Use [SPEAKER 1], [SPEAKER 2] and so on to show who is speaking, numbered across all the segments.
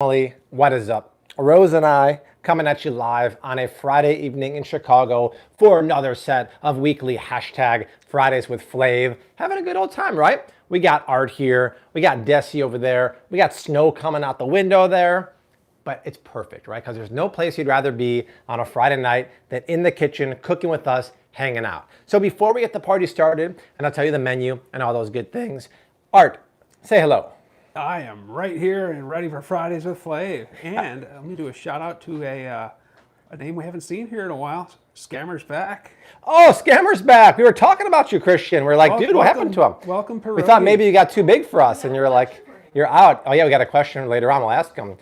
[SPEAKER 1] Family, what is up? Rose and I coming at you live on a Friday evening in Chicago for another set of weekly hashtag Fridays with Flav. Having a good old time, right? We got Art here, we got Desi over there, we got snow coming out the window there. But it's perfect, right? Because there's no place you'd rather be on a Friday night than in the kitchen, cooking with us, hanging out. So before we get the party started, and I'll tell you the menu and all those good things, Art, say hello.
[SPEAKER 2] I am right here and ready for Fridays with Flav. And let me do a shout out to a name we haven't seen here in a while. Scammer's back.
[SPEAKER 1] Oh, Scammer's back. We were talking about you, Christian. We're like, dude, what happened to him?
[SPEAKER 2] Welcome, Pierogi.
[SPEAKER 1] We thought maybe you got too big for us, and you're like, you're out. Oh, yeah, we got a question later on. We'll ask him.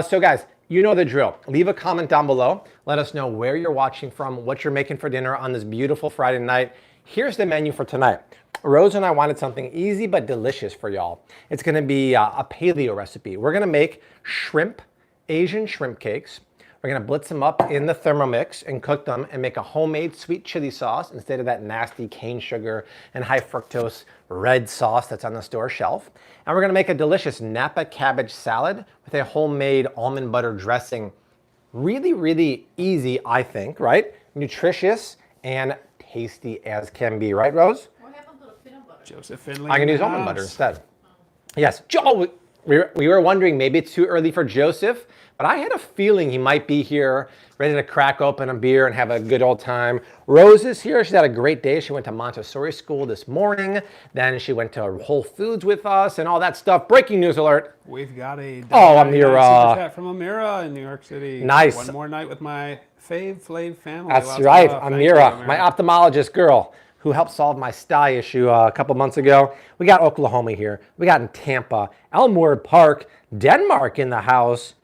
[SPEAKER 1] So, guys, you know the drill. Leave a comment down below. Let us know where you're watching from, what you're making for dinner on this beautiful Friday night. Here's the menu for tonight. Rose and I wanted something easy but delicious for y'all. It's going to be a paleo recipe. We're going to make Asian shrimp cakes. We're going to blitz them up in the Thermomix and cook them and make a homemade sweet chili sauce instead of that nasty cane sugar and high fructose red sauce that's on the store shelf. And we're going to make a delicious napa cabbage salad with a homemade almond butter dressing. Really, really easy, I think, right? Nutritious and tasty as can be, right, Rose?
[SPEAKER 2] Joseph Finley.
[SPEAKER 1] I'm going to use almond butter instead. Yes. Joe, we were wondering maybe it's too early for Joseph, but I had a feeling he might be here ready to crack open a beer and have a good old time. Rose is here. She's had a great day. She went to Montessori school this morning. Then she went to Whole Foods with us and all that stuff. Breaking news alert.
[SPEAKER 2] We've got a
[SPEAKER 1] Amira.
[SPEAKER 2] super chat from Amira in New York City.
[SPEAKER 1] Nice.
[SPEAKER 2] One more night with my Flav family.
[SPEAKER 1] That's
[SPEAKER 2] Lots
[SPEAKER 1] right.
[SPEAKER 2] of love.
[SPEAKER 1] Amira, my ophthalmologist girl, who helped solve my sty issue a couple months ago. We got Oklahoma here. We got in Tampa, Elmwood Park, Denmark in the house,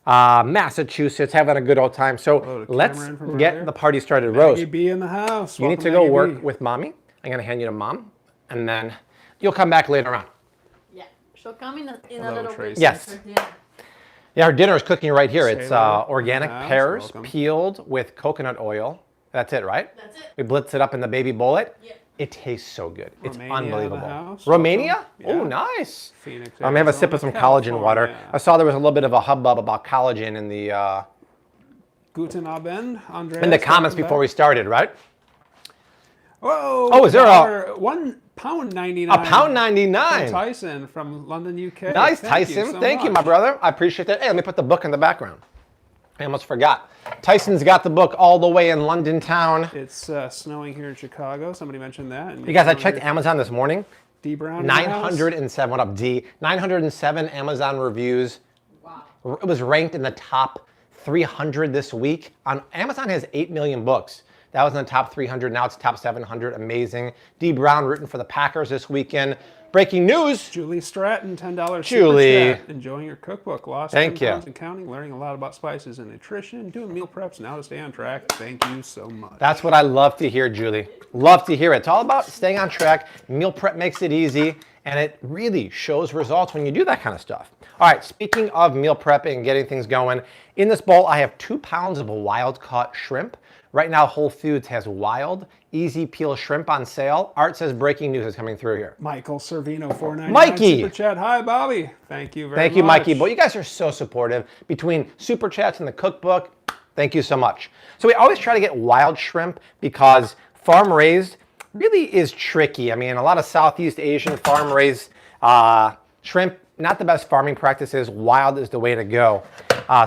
[SPEAKER 1] Massachusetts, having a good old time. So let's get the party started. Rose,
[SPEAKER 2] Maggie B in the house.
[SPEAKER 1] you need to go work with Mommy. I'm going to hand you to Mom, and then you'll come back later on.
[SPEAKER 3] Yeah, she'll come in a little bit.
[SPEAKER 1] Yes. Yeah, our dinner is cooking right here. It's
[SPEAKER 2] Sailor
[SPEAKER 1] organic
[SPEAKER 2] in the house.
[SPEAKER 1] pears
[SPEAKER 2] Welcome.
[SPEAKER 1] peeled with coconut oil. That's it, right?
[SPEAKER 3] That's it.
[SPEAKER 1] We blitz it up in the baby bullet.
[SPEAKER 3] Yeah.
[SPEAKER 1] It tastes so good. It's
[SPEAKER 2] Romania in the
[SPEAKER 1] unbelievable.
[SPEAKER 2] house.
[SPEAKER 1] Romania?
[SPEAKER 2] Welcome.
[SPEAKER 1] Oh,
[SPEAKER 2] Yeah.
[SPEAKER 1] nice.
[SPEAKER 2] Phoenix,
[SPEAKER 1] I'm gonna have a sip of some
[SPEAKER 2] Arizona,
[SPEAKER 1] collagen water.
[SPEAKER 2] California.
[SPEAKER 1] I saw there was a little bit of a hubbub about collagen in the
[SPEAKER 2] Guten Abend, Andreas.
[SPEAKER 1] in the comments before we started, right?
[SPEAKER 2] Whoa!
[SPEAKER 1] Oh, is there a
[SPEAKER 2] £1.99?
[SPEAKER 1] £1.99?
[SPEAKER 2] Tyson from London, UK.
[SPEAKER 1] Nice,
[SPEAKER 2] Thank you
[SPEAKER 1] Tyson.
[SPEAKER 2] so
[SPEAKER 1] Thank you, my
[SPEAKER 2] much.
[SPEAKER 1] brother. I appreciate that. Hey, let me put the book in the background. I almost forgot. Tyson's got the book all the way in London town.
[SPEAKER 2] It's snowing here in Chicago. Somebody mentioned that. And
[SPEAKER 1] You guys, I checked Amazon this morning.
[SPEAKER 2] D Brown. in the house.
[SPEAKER 1] 907. What up, D? 907 Amazon reviews.
[SPEAKER 3] Wow.
[SPEAKER 1] It was ranked in the top 300 this week. Amazon has 8 million books. That was in the top 300. Now it's top 700. Amazing. D Brown rooting for the Packers this weekend. Breaking news.
[SPEAKER 2] Julie Stratton, $10
[SPEAKER 1] Julie.
[SPEAKER 2] super chat. Enjoying your cookbook. Lost
[SPEAKER 1] Thank
[SPEAKER 2] 10
[SPEAKER 1] you.
[SPEAKER 2] pounds and counting. Learning a lot about spices and nutrition. Doing meal preps now to stay on track. Thank you so much.
[SPEAKER 1] That's what I love to hear, Julie. Love to hear it. It's all about staying on track. Meal prep makes it easy, and it really shows results when you do that kind of stuff. All right, speaking of meal prepping and getting things going, in this bowl I have 2 pounds of wild-caught shrimp. Right now, Whole Foods has wild, easy peel shrimp on sale. Art says breaking news is coming through here.
[SPEAKER 2] Michael Servino, $4.99
[SPEAKER 1] Mikey.
[SPEAKER 2] super chat. Hi, Bobby. Thank you very much.
[SPEAKER 1] Thank you, Mikey. But you guys are so supportive. Between super chats and the cookbook, thank you so much. So we always try to get wild shrimp because farm raised really is tricky. I mean, a lot of Southeast Asian farm raised shrimp, not the best farming practices. Wild is the way to go.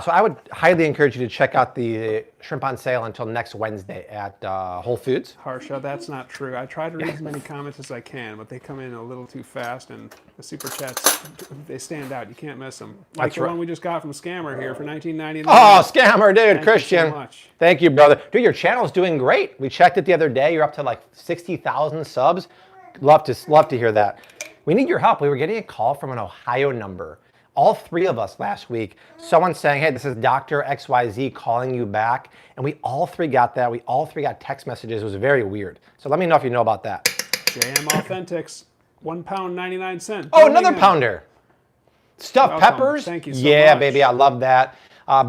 [SPEAKER 1] So I would highly encourage you to check out the shrimp on sale until next Wednesday at Whole Foods.
[SPEAKER 2] Harsha, that's not true. I try to read as many comments as I can, but they come in a little too fast, and the super chats, they stand out. You can't miss them. Like
[SPEAKER 1] That's
[SPEAKER 2] the
[SPEAKER 1] right.
[SPEAKER 2] one we just got from Scammer here for $19.99.
[SPEAKER 1] Oh, scammer, dude,
[SPEAKER 2] Thank
[SPEAKER 1] Christian.
[SPEAKER 2] you so much.
[SPEAKER 1] Thank you, brother. Dude, your channel's doing great. We checked it the other day. You're up to like 60,000 subs. Love to hear that. We need your help. We were getting a call from an Ohio number. All 3 of us last week, someone saying, hey, this is Dr. XYZ calling you back. And we all 3 got that. We all 3 got text messages. It was very weird. So let me know if you know about that.
[SPEAKER 2] JM Authentics, £1.99.
[SPEAKER 1] Oh, another pounder. Stuffed
[SPEAKER 2] Welcome.
[SPEAKER 1] peppers.
[SPEAKER 2] Thank you so
[SPEAKER 1] Yeah,
[SPEAKER 2] much.
[SPEAKER 1] baby, I love that.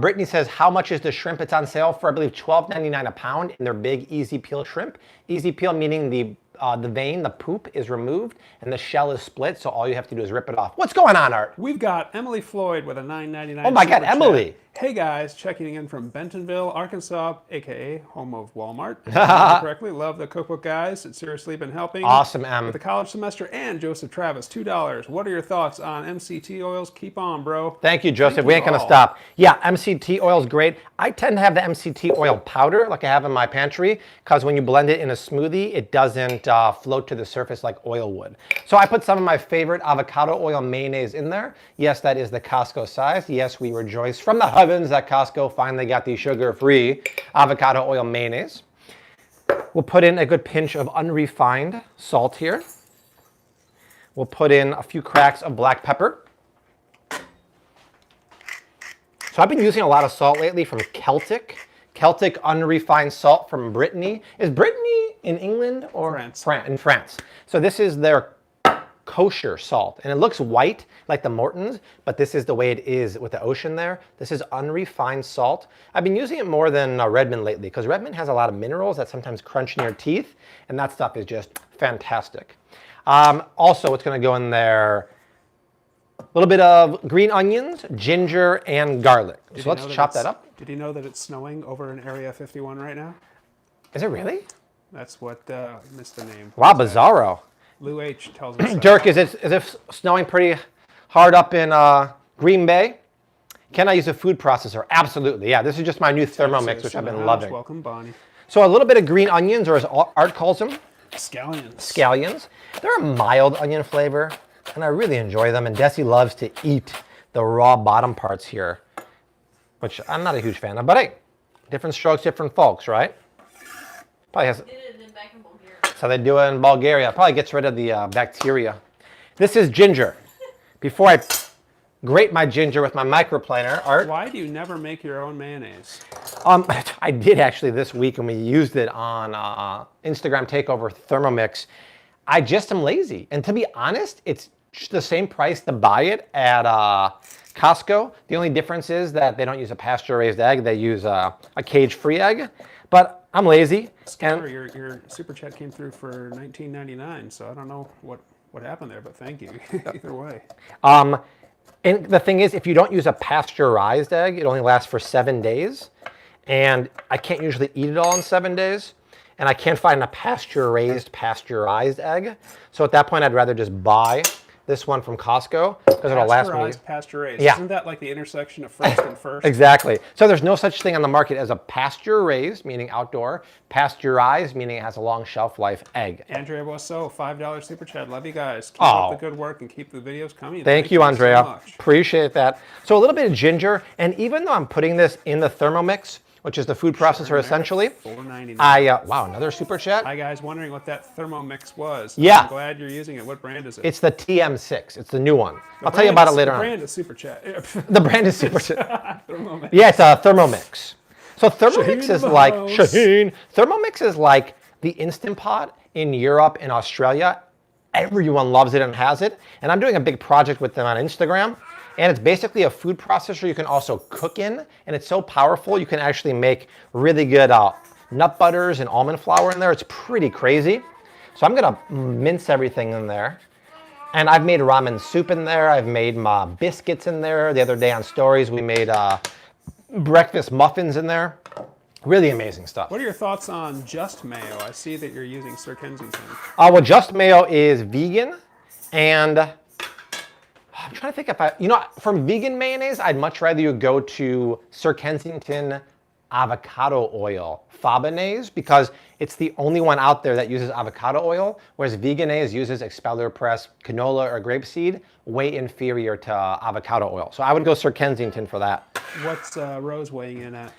[SPEAKER 1] Brittany says, how much is the shrimp? It's on sale for, I believe, $12.99 a pound in their big easy peel shrimp. Easy peel meaning the the vein, the poop is removed, and the shell is split, so all you have to do is rip it off. What's going on, Art?
[SPEAKER 2] We've got Emily Floyd with a $9.99.
[SPEAKER 1] Oh my God,
[SPEAKER 2] super chat.
[SPEAKER 1] Emily.
[SPEAKER 2] Hey guys, checking in from Bentonville, Arkansas, aka home of Walmart. If I remember correctly, love the cookbook guys. It's seriously been helping.
[SPEAKER 1] Awesome, Em.
[SPEAKER 2] With the college semester. And Joseph Travis, $2. What are your thoughts on MCT oils? Keep on, bro.
[SPEAKER 1] Thank you, Joseph.
[SPEAKER 2] Thank
[SPEAKER 1] We
[SPEAKER 2] you
[SPEAKER 1] ain't gonna
[SPEAKER 2] all.
[SPEAKER 1] stop. Yeah, MCT oil is great. I tend to have the MCT oil powder like I have in my pantry because when you blend it in a smoothie, it doesn't float to the surface like oil would. So I put some of my favorite avocado oil mayonnaise in there. Yes, that is the Costco size. Yes, we rejoice from the heavens that Costco finally got the sugar-free avocado oil mayonnaise. We'll put in a good pinch of unrefined salt here. We'll put in a few cracks of black pepper. So I've been using a lot of salt lately from Celtic unrefined salt from Brittany. Is Brittany in England or
[SPEAKER 2] France.
[SPEAKER 1] In France. So this is their kosher salt, and it looks white like the Morton's, but this is the way it is with the ocean there. This is unrefined salt. I've been using it more than Redmond lately because Redmond has a lot of minerals that sometimes crunch in your teeth, and that stuff is just fantastic. Also, what's going to go in there? A little bit of green onions, ginger, and garlic. So let's chop that up.
[SPEAKER 2] Did you know that it's snowing over in Area 51 right now?
[SPEAKER 1] Is it really?
[SPEAKER 2] That's what missed the name.
[SPEAKER 1] Wow, bizarro.
[SPEAKER 2] Lou H tells us that.
[SPEAKER 1] Dirk, is it snowing pretty hard up in Green Bay? Can I use a food processor? Absolutely. Yeah, this is just my new Thermomix, which I've been loving.
[SPEAKER 2] Welcome, Bonnie.
[SPEAKER 1] So a little bit of green onions, or as Art calls them,
[SPEAKER 2] Scallions.
[SPEAKER 1] scallions. They're a mild onion flavor, and I really enjoy them. And Desi loves to eat the raw bottom parts here, which I'm not a huge fan of. But hey, different strokes, different folks, right? Probably has.
[SPEAKER 3] Did it in back in Bulgaria.
[SPEAKER 1] That's how they do it in Bulgaria. Probably gets rid of the bacteria. This is ginger. Before I grate my ginger with my microplaner, Art.
[SPEAKER 2] Why do you never make your own mayonnaise?
[SPEAKER 1] I did actually this week, and we used it on Instagram Takeover Thermomix. I just am lazy. And to be honest, it's just the same price to buy it at Costco. The only difference is that they don't use a pasture-raised egg. They use a cage-free egg. But I'm lazy.
[SPEAKER 2] Skyler, your super chat came through for $19.99, so I don't know what happened there, but thank you either way.
[SPEAKER 1] And the thing is, if you don't use a pasteurized egg, it only lasts for 7 days. And I can't usually eat it all in 7 days. And I can't find a pasteurized egg. So at that point, I'd rather just buy this one from Costco because it'll last me.
[SPEAKER 2] Pasteurized.
[SPEAKER 1] Yeah.
[SPEAKER 2] Isn't that like the intersection of first and first?
[SPEAKER 1] Exactly. So there's no such thing on the market as a pasture-raised, meaning outdoor, pasteurized, meaning it has a long shelf life egg.
[SPEAKER 2] Andrea Boisseau, $5 super chat. Love you guys. Keep up the good work and keep the videos coming.
[SPEAKER 1] Thank you, Andrea.
[SPEAKER 2] So much.
[SPEAKER 1] Appreciate that. So a little bit of ginger, and even though I'm putting this in the Thermomix, which is the food processor essentially,
[SPEAKER 2] $4.99.
[SPEAKER 1] wow, another super chat.
[SPEAKER 2] Hi guys, wondering what that Thermomix was.
[SPEAKER 1] Yeah.
[SPEAKER 2] I'm glad you're using it. What brand is it?
[SPEAKER 1] It's the TM6. It's the new one. I'll tell you about it later on.
[SPEAKER 2] The brand is super chat.
[SPEAKER 1] The brand is super chat.
[SPEAKER 2] Thermomix.
[SPEAKER 1] Yeah, it's a Thermomix. So Thermomix
[SPEAKER 2] Shaheen
[SPEAKER 1] is
[SPEAKER 2] in the
[SPEAKER 1] like
[SPEAKER 2] house.
[SPEAKER 1] Shaheen. Thermomix is like the Instant Pot in Europe and Australia. Everyone loves it and has it. And I'm doing a big project with them on Instagram. And it's basically a food processor you can also cook in. And it's so powerful, you can actually make really good nut butters and almond flour in there. It's pretty crazy. So I'm going to mince everything in there. And I've made ramen soup in there. I've made my biscuits in there. The other day on Stories, we made breakfast muffins in there. Really amazing stuff.
[SPEAKER 2] What are your thoughts on Just Mayo? I see that you're using Sir Kensington.
[SPEAKER 1] Well, Just Mayo is vegan, and I'm trying to think if from vegan mayonnaise, I'd much rather you go to Sir Kensington avocado oil Fabonnaise because it's the only one out there that uses avocado oil, whereas Vegenaise uses expeller press canola or grapeseed, way inferior to avocado oil. So I would go Sir Kensington for that.
[SPEAKER 2] What's Rose weighing in at?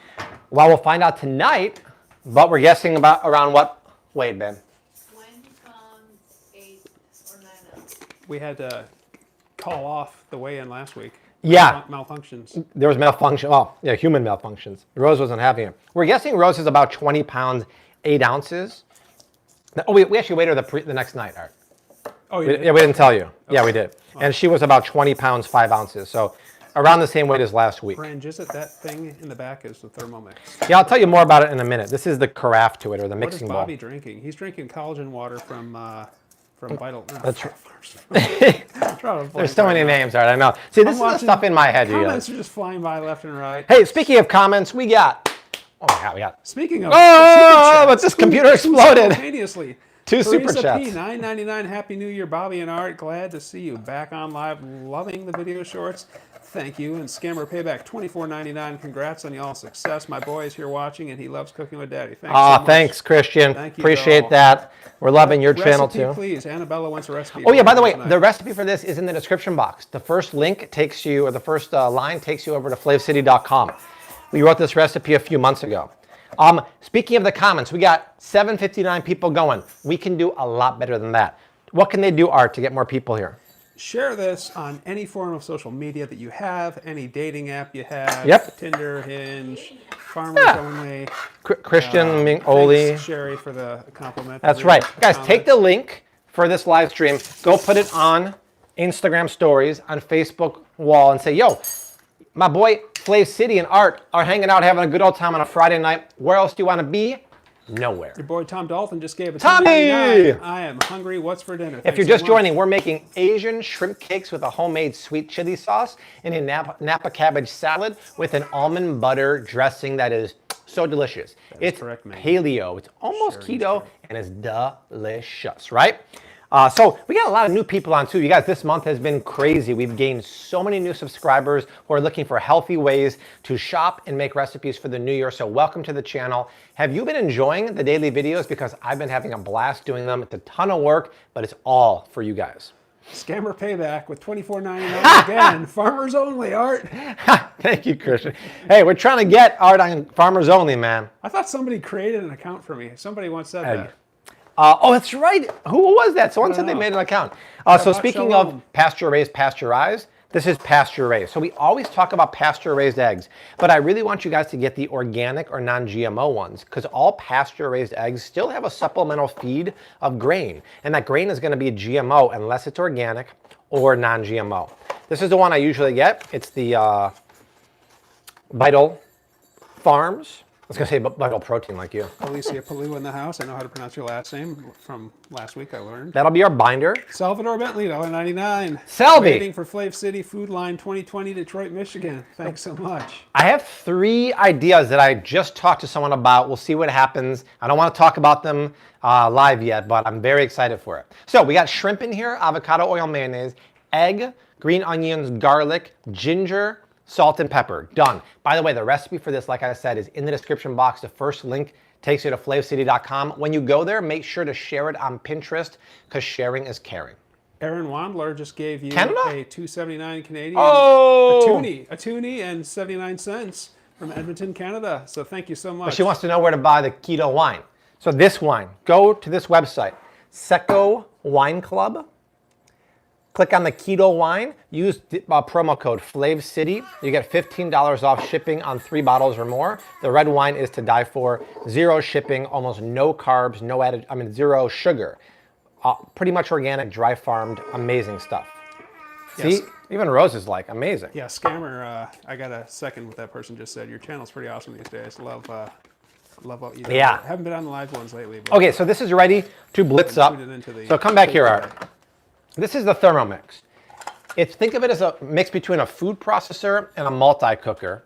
[SPEAKER 1] Well, we'll find out tonight, but we're guessing about around what weight, Ben?
[SPEAKER 3] 20 pounds, 8 or 9 ounces.
[SPEAKER 2] We had to call off the weigh-in last week.
[SPEAKER 1] Yeah.
[SPEAKER 2] Malfunctions.
[SPEAKER 1] There was malfunction. Oh, yeah, human malfunctions. Rose wasn't having it. We're guessing Rose is about 20 pounds, 8 ounces. Oh, we actually weighed her the next night, Art.
[SPEAKER 2] Oh, yeah.
[SPEAKER 1] Yeah, we didn't tell you.
[SPEAKER 2] Okay.
[SPEAKER 1] Yeah, we did. And she was about 20 pounds, 5 ounces. So around the same weight as last week.
[SPEAKER 2] Brand, just that thing in the back is the Thermomix.
[SPEAKER 1] Yeah, I'll tell you more about it in a minute. This is the carafe to it, or the
[SPEAKER 2] What is
[SPEAKER 1] mixing bowl.
[SPEAKER 2] Bobby drinking? He's drinking collagen water from Vital.
[SPEAKER 1] That's
[SPEAKER 2] There's
[SPEAKER 1] so many names, all right, I know. See, this is the stuff in my head, you
[SPEAKER 2] Comments
[SPEAKER 1] guys.
[SPEAKER 2] are just flying by left and right.
[SPEAKER 1] Hey, speaking of comments, we got, oh my God, we got,
[SPEAKER 2] Speaking of,
[SPEAKER 1] oh, but this computer exploded.
[SPEAKER 2] simultaneously.
[SPEAKER 1] Two super
[SPEAKER 2] Teresa
[SPEAKER 1] chats.
[SPEAKER 2] P, $9.99. Happy New Year, Bobby and Art. Glad to see you back on live. Loving the video shorts. Thank you. And Scammer Payback, $24.99. Congrats on y'all's success. My boy is here watching, and he loves cooking with Daddy. Thanks so much.
[SPEAKER 1] Thanks, Christian.
[SPEAKER 2] Thank you,
[SPEAKER 1] Appreciate
[SPEAKER 2] doll.
[SPEAKER 1] that. We're loving your channel
[SPEAKER 2] Recipe,
[SPEAKER 1] too.
[SPEAKER 2] please. Annabella wants a recipe.
[SPEAKER 1] Oh yeah, by the way,
[SPEAKER 2] tonight.
[SPEAKER 1] the recipe for this is in the description box. The first link takes you, or the first line takes you over to flavcity.com. We wrote this recipe a few months ago. Speaking of the comments, we got 759 people going. We can do a lot better than that. What can they do, Art, to get more people here?
[SPEAKER 2] Share this on any form of social media that you have, any dating app you have.
[SPEAKER 1] Yep.
[SPEAKER 2] Tinder, Hinge, Farmers Only.
[SPEAKER 1] Christian, Ming, Oli.
[SPEAKER 2] Thanks, Sherry, for the compliment.
[SPEAKER 1] That's right. Guys, take the link for this live stream, go put it on Instagram stories, on Facebook wall, and say, yo, my boy Flav City and Art are hanging out having a good old time on a Friday night. Where else do you want to be? Nowhere.
[SPEAKER 2] Your boy Tom Dalton just gave a
[SPEAKER 1] Tommy!
[SPEAKER 2] $10.99. I am hungry. What's for dinner?
[SPEAKER 1] If
[SPEAKER 2] Thanks
[SPEAKER 1] you're
[SPEAKER 2] so
[SPEAKER 1] just
[SPEAKER 2] much.
[SPEAKER 1] joining, we're making Asian shrimp cakes with a homemade sweet chili sauce and a napa cabbage salad with an almond butter dressing that is so delicious. It's
[SPEAKER 2] correct, man.
[SPEAKER 1] paleo. It's almost keto, and it's delicious, right? So we got a lot of new people on too. You guys, this month has been crazy. We've gained so many new subscribers who are looking for healthy ways to shop and make recipes for the new year. So welcome to the channel. Have you been enjoying the daily videos? Because I've been having a blast doing them. It's a ton of work, but it's all for you guys.
[SPEAKER 2] Scammer Payback with $24.99 again. Farmers Only, Art.
[SPEAKER 1] Thank you, Christian. Hey, we're trying to get Art on Farmers Only, man.
[SPEAKER 2] I thought somebody created an account for me. Somebody once said that.
[SPEAKER 1] Oh, that's right. Who was that? Someone said they
[SPEAKER 2] know.
[SPEAKER 1] made an account. So speaking
[SPEAKER 2] Shalom.
[SPEAKER 1] of pasture-raised, pasteurized, this is pasture-raised. So we always talk about pasture-raised eggs, but I really want you guys to get the organic or non-GMO ones, because all pasture-raised eggs still have a supplemental feed of grain, and that grain is going to be a GMO unless it's organic or non-GMO. This is the one I usually get. It's the Vital Farms. I was going to say Vital Protein like you.
[SPEAKER 2] Alicia Palou in the house. I know how to pronounce your last name from last week. I learned.
[SPEAKER 1] That'll be our binder.
[SPEAKER 2] Salvador Bentley, $1.99.
[SPEAKER 1] Selby.
[SPEAKER 2] Waiting for Flav City Food Line 2020, Detroit, Michigan. Thanks so much.
[SPEAKER 1] I have 3 ideas that I just talked to someone about. We'll see what happens. I don't want to talk about them live yet, but I'm very excited for it. So we got shrimp in here, avocado oil mayonnaise, egg, green onions, garlic, ginger, salt and pepper. Done. By the way, the recipe for this, like I said, is in the description box. The first link takes you to flavcity.com. When you go there, make sure to share it on Pinterest, because sharing is caring.
[SPEAKER 2] Aaron Wandler just gave you
[SPEAKER 1] Canada?
[SPEAKER 2] a $2.79 Canadian.
[SPEAKER 1] Oh!
[SPEAKER 2] A toonie and 79 cents from Edmonton, Canada. So thank you so much.
[SPEAKER 1] She wants to know where to buy the keto wine. So this wine, go to this website, Seco Wine Club. Click on the keto wine, use promo code FlavCity. You get $15 off shipping on 3 bottles or more. The red wine is to die for. 0 shipping, almost no carbs, no added, 0 sugar. Pretty much organic, dry farmed, amazing stuff.
[SPEAKER 2] Yes.
[SPEAKER 1] See, even Rose is like, amazing.
[SPEAKER 2] Yeah, Scammer, I got a second what that person just said. Your channel's pretty awesome these days. Love what you do.
[SPEAKER 1] Yeah.
[SPEAKER 2] Haven't been on the live ones lately. But
[SPEAKER 1] Okay, so this is ready to blitz up.
[SPEAKER 2] tuned into the
[SPEAKER 1] So come back here, Art. This is the Thermomix. Think of it as a mix between a food processor and a multi-cooker.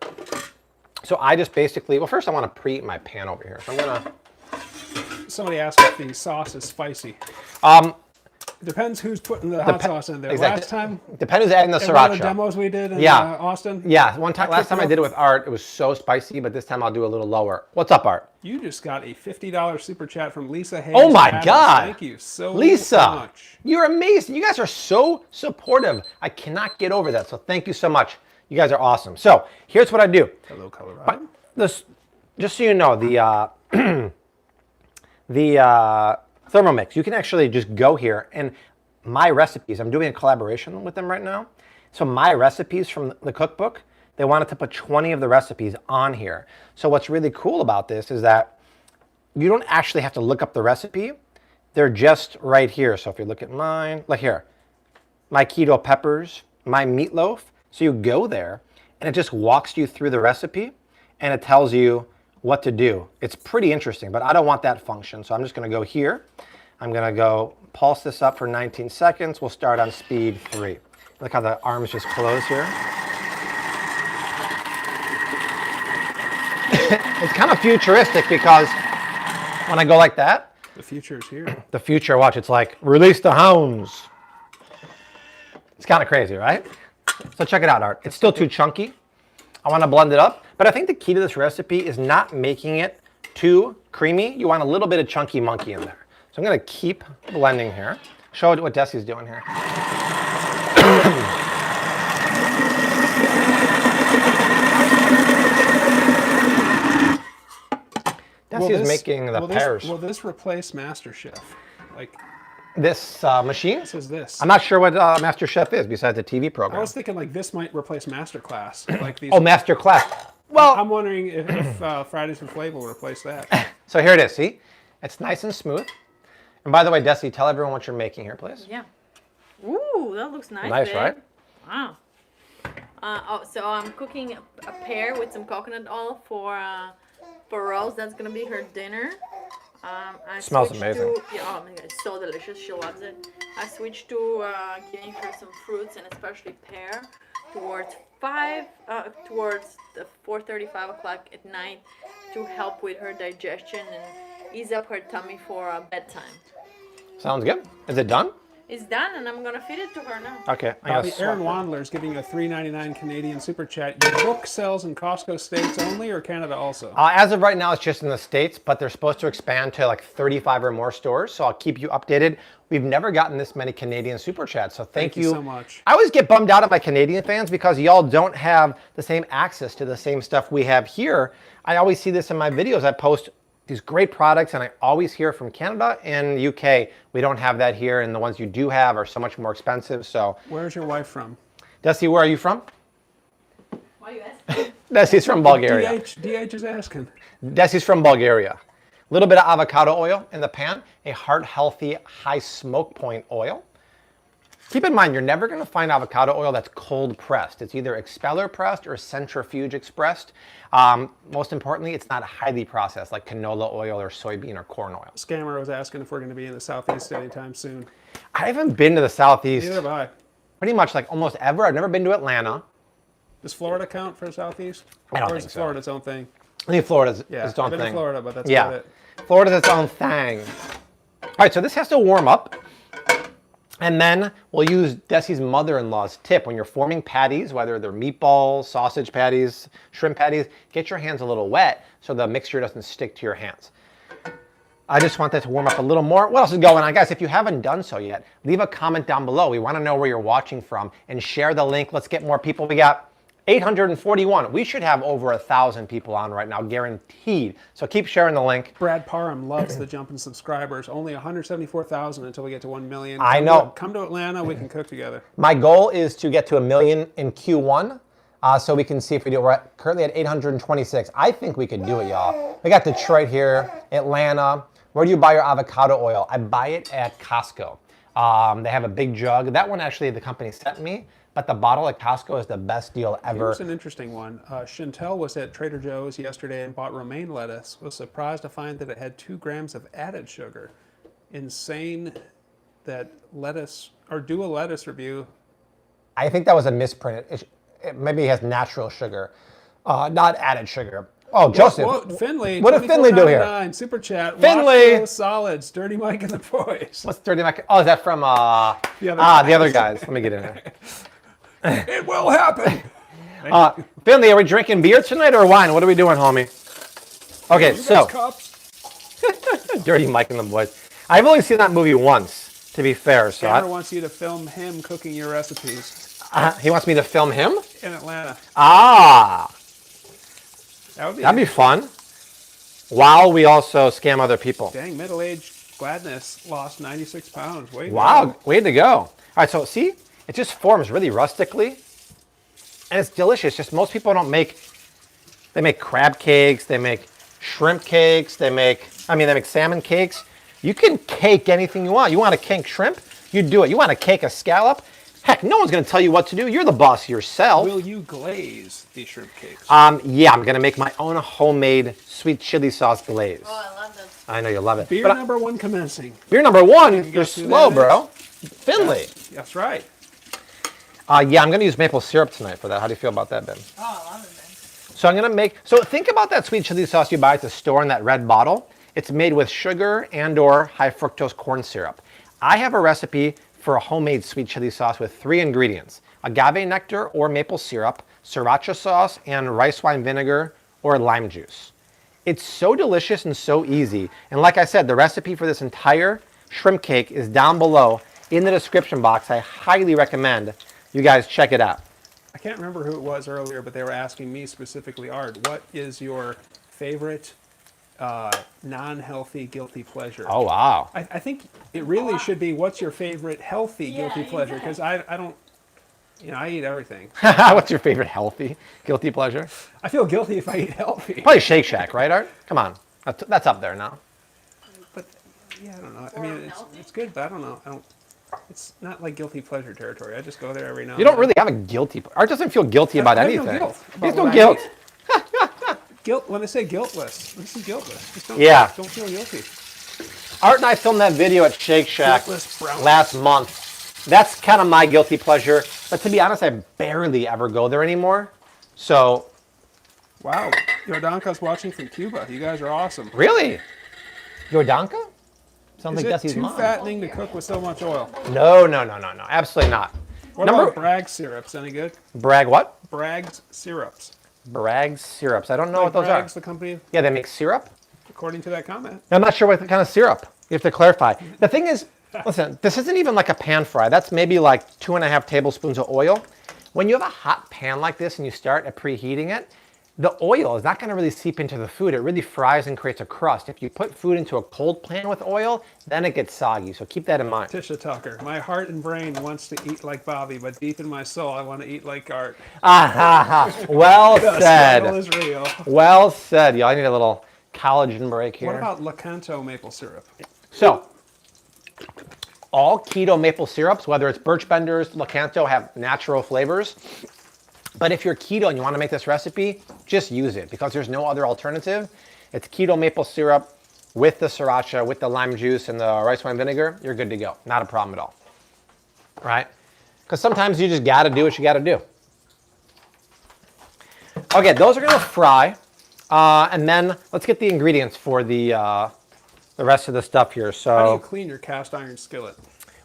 [SPEAKER 1] So I just basically, well, first I want to preheat my pan over here. So I'm gonna.
[SPEAKER 2] Somebody asked if the sauce is spicy. It depends who's putting the hot sauce in there.
[SPEAKER 1] Exactly.
[SPEAKER 2] Last time,
[SPEAKER 1] Depends who's adding the
[SPEAKER 2] in one of the
[SPEAKER 1] sriracha.
[SPEAKER 2] demos we did in
[SPEAKER 1] Yeah.
[SPEAKER 2] Austin.
[SPEAKER 1] Yeah, last time I did it with Art, it was so spicy, but this time I'll do a little lower. What's up, Art?
[SPEAKER 2] You just got a $50 super chat from Lisa Hayes.
[SPEAKER 1] Oh my
[SPEAKER 2] Adams.
[SPEAKER 1] God.
[SPEAKER 2] Thank you so
[SPEAKER 1] Lisa,
[SPEAKER 2] much.
[SPEAKER 1] you're amazing. You guys are so supportive. I cannot get over that. So thank you so much. You guys are awesome. So here's what I do.
[SPEAKER 2] Hello, Colorado.
[SPEAKER 1] Just so you know, the Thermomix, you can actually just go here and my recipes, I'm doing a collaboration with them right now. So my recipes from the cookbook, they wanted to put 20 of the recipes on here. So what's really cool about this is that you don't actually have to look up the recipe. They're just right here. So if you look at mine, like here, my keto peppers, my meatloaf, So you go there and it just walks you through the recipe and it tells you what to do. It's pretty interesting, but I don't want that function. So I'm just gonna go here. I'm gonna go pulse this up for 19 seconds. We'll start on speed 3. Look how the arms just close here. It's kind of futuristic because when I go like that,
[SPEAKER 2] The future is here.
[SPEAKER 1] the future, watch, it's like, release the hounds. It's kind of crazy, right? So check it out, Art. It's still too chunky. I want to blend it up, but I think the key to this recipe is not making it too creamy. You want a little bit of chunky monkey in there. So I'm going to keep blending here. Show what Desi's doing here. Desi's making the pears.
[SPEAKER 2] Will this replace MasterChef? Like
[SPEAKER 1] This machine?
[SPEAKER 2] this is this.
[SPEAKER 1] I'm not sure what MasterChef is besides a TV program.
[SPEAKER 2] I was thinking like this might replace Masterclass. Like these.
[SPEAKER 1] Oh, Masterclass. Well,
[SPEAKER 2] I'm wondering if Fridays with Flav will replace that.
[SPEAKER 1] so here it is. See, it's nice and smooth. And by the way, Desi, tell everyone what you're making here, please.
[SPEAKER 3] Yeah. Ooh, that looks nice.
[SPEAKER 1] Nice,
[SPEAKER 3] babe.
[SPEAKER 1] right?
[SPEAKER 3] Wow. So I'm cooking a pear with some coconut oil for Rose. That's gonna be her dinner. I
[SPEAKER 1] Smells
[SPEAKER 3] switched
[SPEAKER 1] amazing.
[SPEAKER 3] To, yeah, oh my god, it's so delicious. She loves it. I switched to giving her some fruits and especially pear towards the 4:35 o'clock at night to help with her digestion and ease up her tummy for bedtime.
[SPEAKER 1] Sounds good. Is it done?
[SPEAKER 3] It's done, and I'm gonna feed it to her now.
[SPEAKER 1] Okay. I gotta
[SPEAKER 2] Aaron
[SPEAKER 1] swap
[SPEAKER 2] Wandler is giving you a $3.99 Canadian super chat. Your book sells in Costco states only or Canada also?
[SPEAKER 1] As of right now, it's just in the States, but they're supposed to expand to like 35 or more stores. So I'll keep you updated. We've never gotten this many Canadian super chats, so thank you
[SPEAKER 2] so much.
[SPEAKER 1] I always get bummed out at my Canadian fans because y'all don't have the same access to the same stuff we have here. I always see this in my videos. I post these great products, and I always hear from Canada and UK, we don't have that here, and the ones you do have are so much more expensive. So,
[SPEAKER 2] Where's your wife from?
[SPEAKER 1] Desi, where are you from?
[SPEAKER 3] Why are you asking?
[SPEAKER 1] Desi's from Bulgaria.
[SPEAKER 2] DH is asking.
[SPEAKER 1] Desi's from Bulgaria. A little bit of avocado oil in the pan, a heart-healthy, high smoke point oil. Keep in mind, you're never going to find avocado oil that's cold pressed. It's either expeller pressed or centrifuge expressed. Most importantly, it's not highly processed like canola oil or soybean or corn oil.
[SPEAKER 2] Scammer was asking if we're going to be in the Southeast anytime soon.
[SPEAKER 1] I haven't been to the Southeast
[SPEAKER 2] Neither have I.
[SPEAKER 1] pretty much like almost ever. I've never been to Atlanta.
[SPEAKER 2] Does Florida count for Southeast?
[SPEAKER 1] I don't
[SPEAKER 2] or is
[SPEAKER 1] think so.
[SPEAKER 2] Florida its own thing?
[SPEAKER 1] I think Florida's
[SPEAKER 2] Yeah,
[SPEAKER 1] its own
[SPEAKER 2] I've been
[SPEAKER 1] thing.
[SPEAKER 2] to Florida, but that's
[SPEAKER 1] Yeah,
[SPEAKER 2] about it.
[SPEAKER 1] Florida's its own thing. All right, so this has to warm up. And then we'll use Desi's mother-in-law's tip. When you're forming patties, whether they're meatballs, sausage patties, shrimp patties, get your hands a little wet so the mixture doesn't stick to your hands. I just want that to warm up a little more. What else is going on? Guys, if you haven't done so yet, leave a comment down below. We want to know where you're watching from and share the link. Let's get more people. We got 841. We should have over 1,000 people on right now, guaranteed. So keep sharing the link.
[SPEAKER 2] Brad Parham loves the jump in subscribers. Only 174,000 until we get to 1 million.
[SPEAKER 1] I know.
[SPEAKER 2] Come to Atlanta. We can cook together.
[SPEAKER 1] My goal is to get to 1 million in Q1, so we can see if we do it. We're currently at 826. I think we could do it, y'all. We got Detroit here, Atlanta. Where do you buy your avocado oil? I buy it at Costco. They have a big jug. That one actually the company sent me, but the bottle at Costco is the best deal ever.
[SPEAKER 2] Here's an interesting one. Chantel was at Trader Joe's yesterday and bought romaine lettuce. Was surprised to find that it had 2 grams of added sugar. Insane that lettuce, or do a lettuce review.
[SPEAKER 1] I think that was a misprint. It maybe has natural sugar, not added sugar. Oh, Joseph.
[SPEAKER 2] Well, Finley.
[SPEAKER 1] What did Finley do here?
[SPEAKER 2] $24.99, super chat.
[SPEAKER 1] Finley!
[SPEAKER 2] Watch Solids. Dirty Mike and the boys.
[SPEAKER 1] What's 30 Mac? Oh, is that from
[SPEAKER 2] The other
[SPEAKER 1] the other guys? Let me get in there.
[SPEAKER 2] It will happen.
[SPEAKER 1] Finley, are we drinking beer tonight or wine? What are we doing, homie? Okay, so
[SPEAKER 2] Cups.
[SPEAKER 1] Dirty Mike and the boys. I've only seen that movie once, to be fair. So
[SPEAKER 2] Tanner wants you to film him cooking your recipes
[SPEAKER 1] he wants me to film him.
[SPEAKER 2] in Atlanta.
[SPEAKER 1] That'd be fun. While we also scam other people.
[SPEAKER 2] Dang, middle-aged Gladness lost 96 pounds.
[SPEAKER 1] Wow, way to go. All right, so see, it just forms really rustically, and it's delicious. Just most people don't make. They make crab cakes. They make shrimp cakes. They make salmon cakes. You can cake anything you want. You want to cake shrimp? You do it. You want to cake a scallop? Heck, no one's going to tell you what to do. You're the boss yourself.
[SPEAKER 2] Will you glaze these shrimp cakes?
[SPEAKER 1] Yeah, I'm going to make my own homemade sweet chili sauce glaze.
[SPEAKER 3] Oh, I love that.
[SPEAKER 1] I know you love it.
[SPEAKER 2] Beer
[SPEAKER 1] But
[SPEAKER 2] number 1 commencing.
[SPEAKER 1] beer number 1, you're
[SPEAKER 2] guess who
[SPEAKER 1] slow,
[SPEAKER 2] that
[SPEAKER 1] bro. Finley.
[SPEAKER 2] That's right.
[SPEAKER 1] Yeah, I'm going to use maple syrup tonight for that. How do you feel about that, Ben?
[SPEAKER 3] Oh, I love it, man.
[SPEAKER 1] So I'm going to make, so think about that sweet chili sauce you buy at the store in that red bottle. It's made with sugar and or high fructose corn syrup. I have a recipe for a homemade sweet chili sauce with 3 ingredients: agave nectar or maple syrup, sriracha sauce, and rice wine vinegar or lime juice. It's so delicious and so easy. And like I said, the recipe for this entire shrimp cake is down below in the description box. I highly recommend you guys check it out.
[SPEAKER 2] I can't remember who it was earlier, but they were asking me specifically, Art, what is your favorite non-healthy guilty pleasure?
[SPEAKER 1] Oh, wow.
[SPEAKER 2] I think it really should be, what's your favorite healthy guilty pleasure? Because I don't, I eat everything.
[SPEAKER 1] What's your favorite healthy guilty pleasure?
[SPEAKER 2] I feel guilty if I eat healthy.
[SPEAKER 1] Probably Shake Shack, right, Art? Come on. That's up there now.
[SPEAKER 2] But yeah, I don't know. I mean, it's good, but I don't know. It's not like guilty pleasure territory. I just go there every now.
[SPEAKER 1] You don't really have a guilty. Art doesn't feel guilty about
[SPEAKER 2] I have no
[SPEAKER 1] anything.
[SPEAKER 2] guilt about
[SPEAKER 1] There's no
[SPEAKER 2] what I
[SPEAKER 1] guilt.
[SPEAKER 2] Guilt. When I say guiltless, this is guiltless. Just don't,
[SPEAKER 1] Yeah.
[SPEAKER 2] don't feel guilty.
[SPEAKER 1] Art and I filmed that video at Shake Shack
[SPEAKER 2] Guiltless brownies.
[SPEAKER 1] last month. That's kind of my guilty pleasure. But to be honest, I barely ever go there anymore. So,
[SPEAKER 2] Wow, Yordanka's watching from Cuba. You guys are awesome.
[SPEAKER 1] really? Yordanka? Sounds
[SPEAKER 2] Is
[SPEAKER 1] like
[SPEAKER 2] it
[SPEAKER 1] Desi's
[SPEAKER 2] too
[SPEAKER 1] mom.
[SPEAKER 2] fattening to cook with so much oil?
[SPEAKER 1] No. Absolutely not.
[SPEAKER 2] What about Bragg syrups? Any good?
[SPEAKER 1] Bragg what?
[SPEAKER 2] Bragg's syrups.
[SPEAKER 1] Bragg syrups. I don't know what those
[SPEAKER 2] Bragg's
[SPEAKER 1] are.
[SPEAKER 2] the company,
[SPEAKER 1] Yeah, they make syrup?
[SPEAKER 2] according to that comment.
[SPEAKER 1] I'm not sure what kind of syrup. You have to clarify. The thing is, listen, this isn't even like a pan fry. That's maybe like 2.5 tablespoons of oil. When you have a hot pan like this and you start at preheating it, the oil is not going to really seep into the food. It really fries and creates a crust. If you put food into a cold pan with oil, then it gets soggy. So keep that in mind.
[SPEAKER 2] Tisha Tucker, my heart and brain wants to eat like Bobby, but deep in my soul, I want to eat like Art.
[SPEAKER 1] Well
[SPEAKER 2] The struggle
[SPEAKER 1] said.
[SPEAKER 2] is real.
[SPEAKER 1] Well said. Y'all need a little collagen break here.
[SPEAKER 2] What about Lakanto maple syrup?
[SPEAKER 1] So, all keto maple syrups, whether it's Birch Benders, Lakanto, have natural flavors. But if you're keto and you want to make this recipe, just use it because there's no other alternative. It's keto maple syrup with the sriracha, with the lime juice and the rice wine vinegar. You're good to go. Not a problem at all. Right? Because sometimes you just got to do what you got to do. Okay, those are going to fry. And then let's get the ingredients for the rest of the stuff here. So,
[SPEAKER 2] How do you clean your cast iron skillet?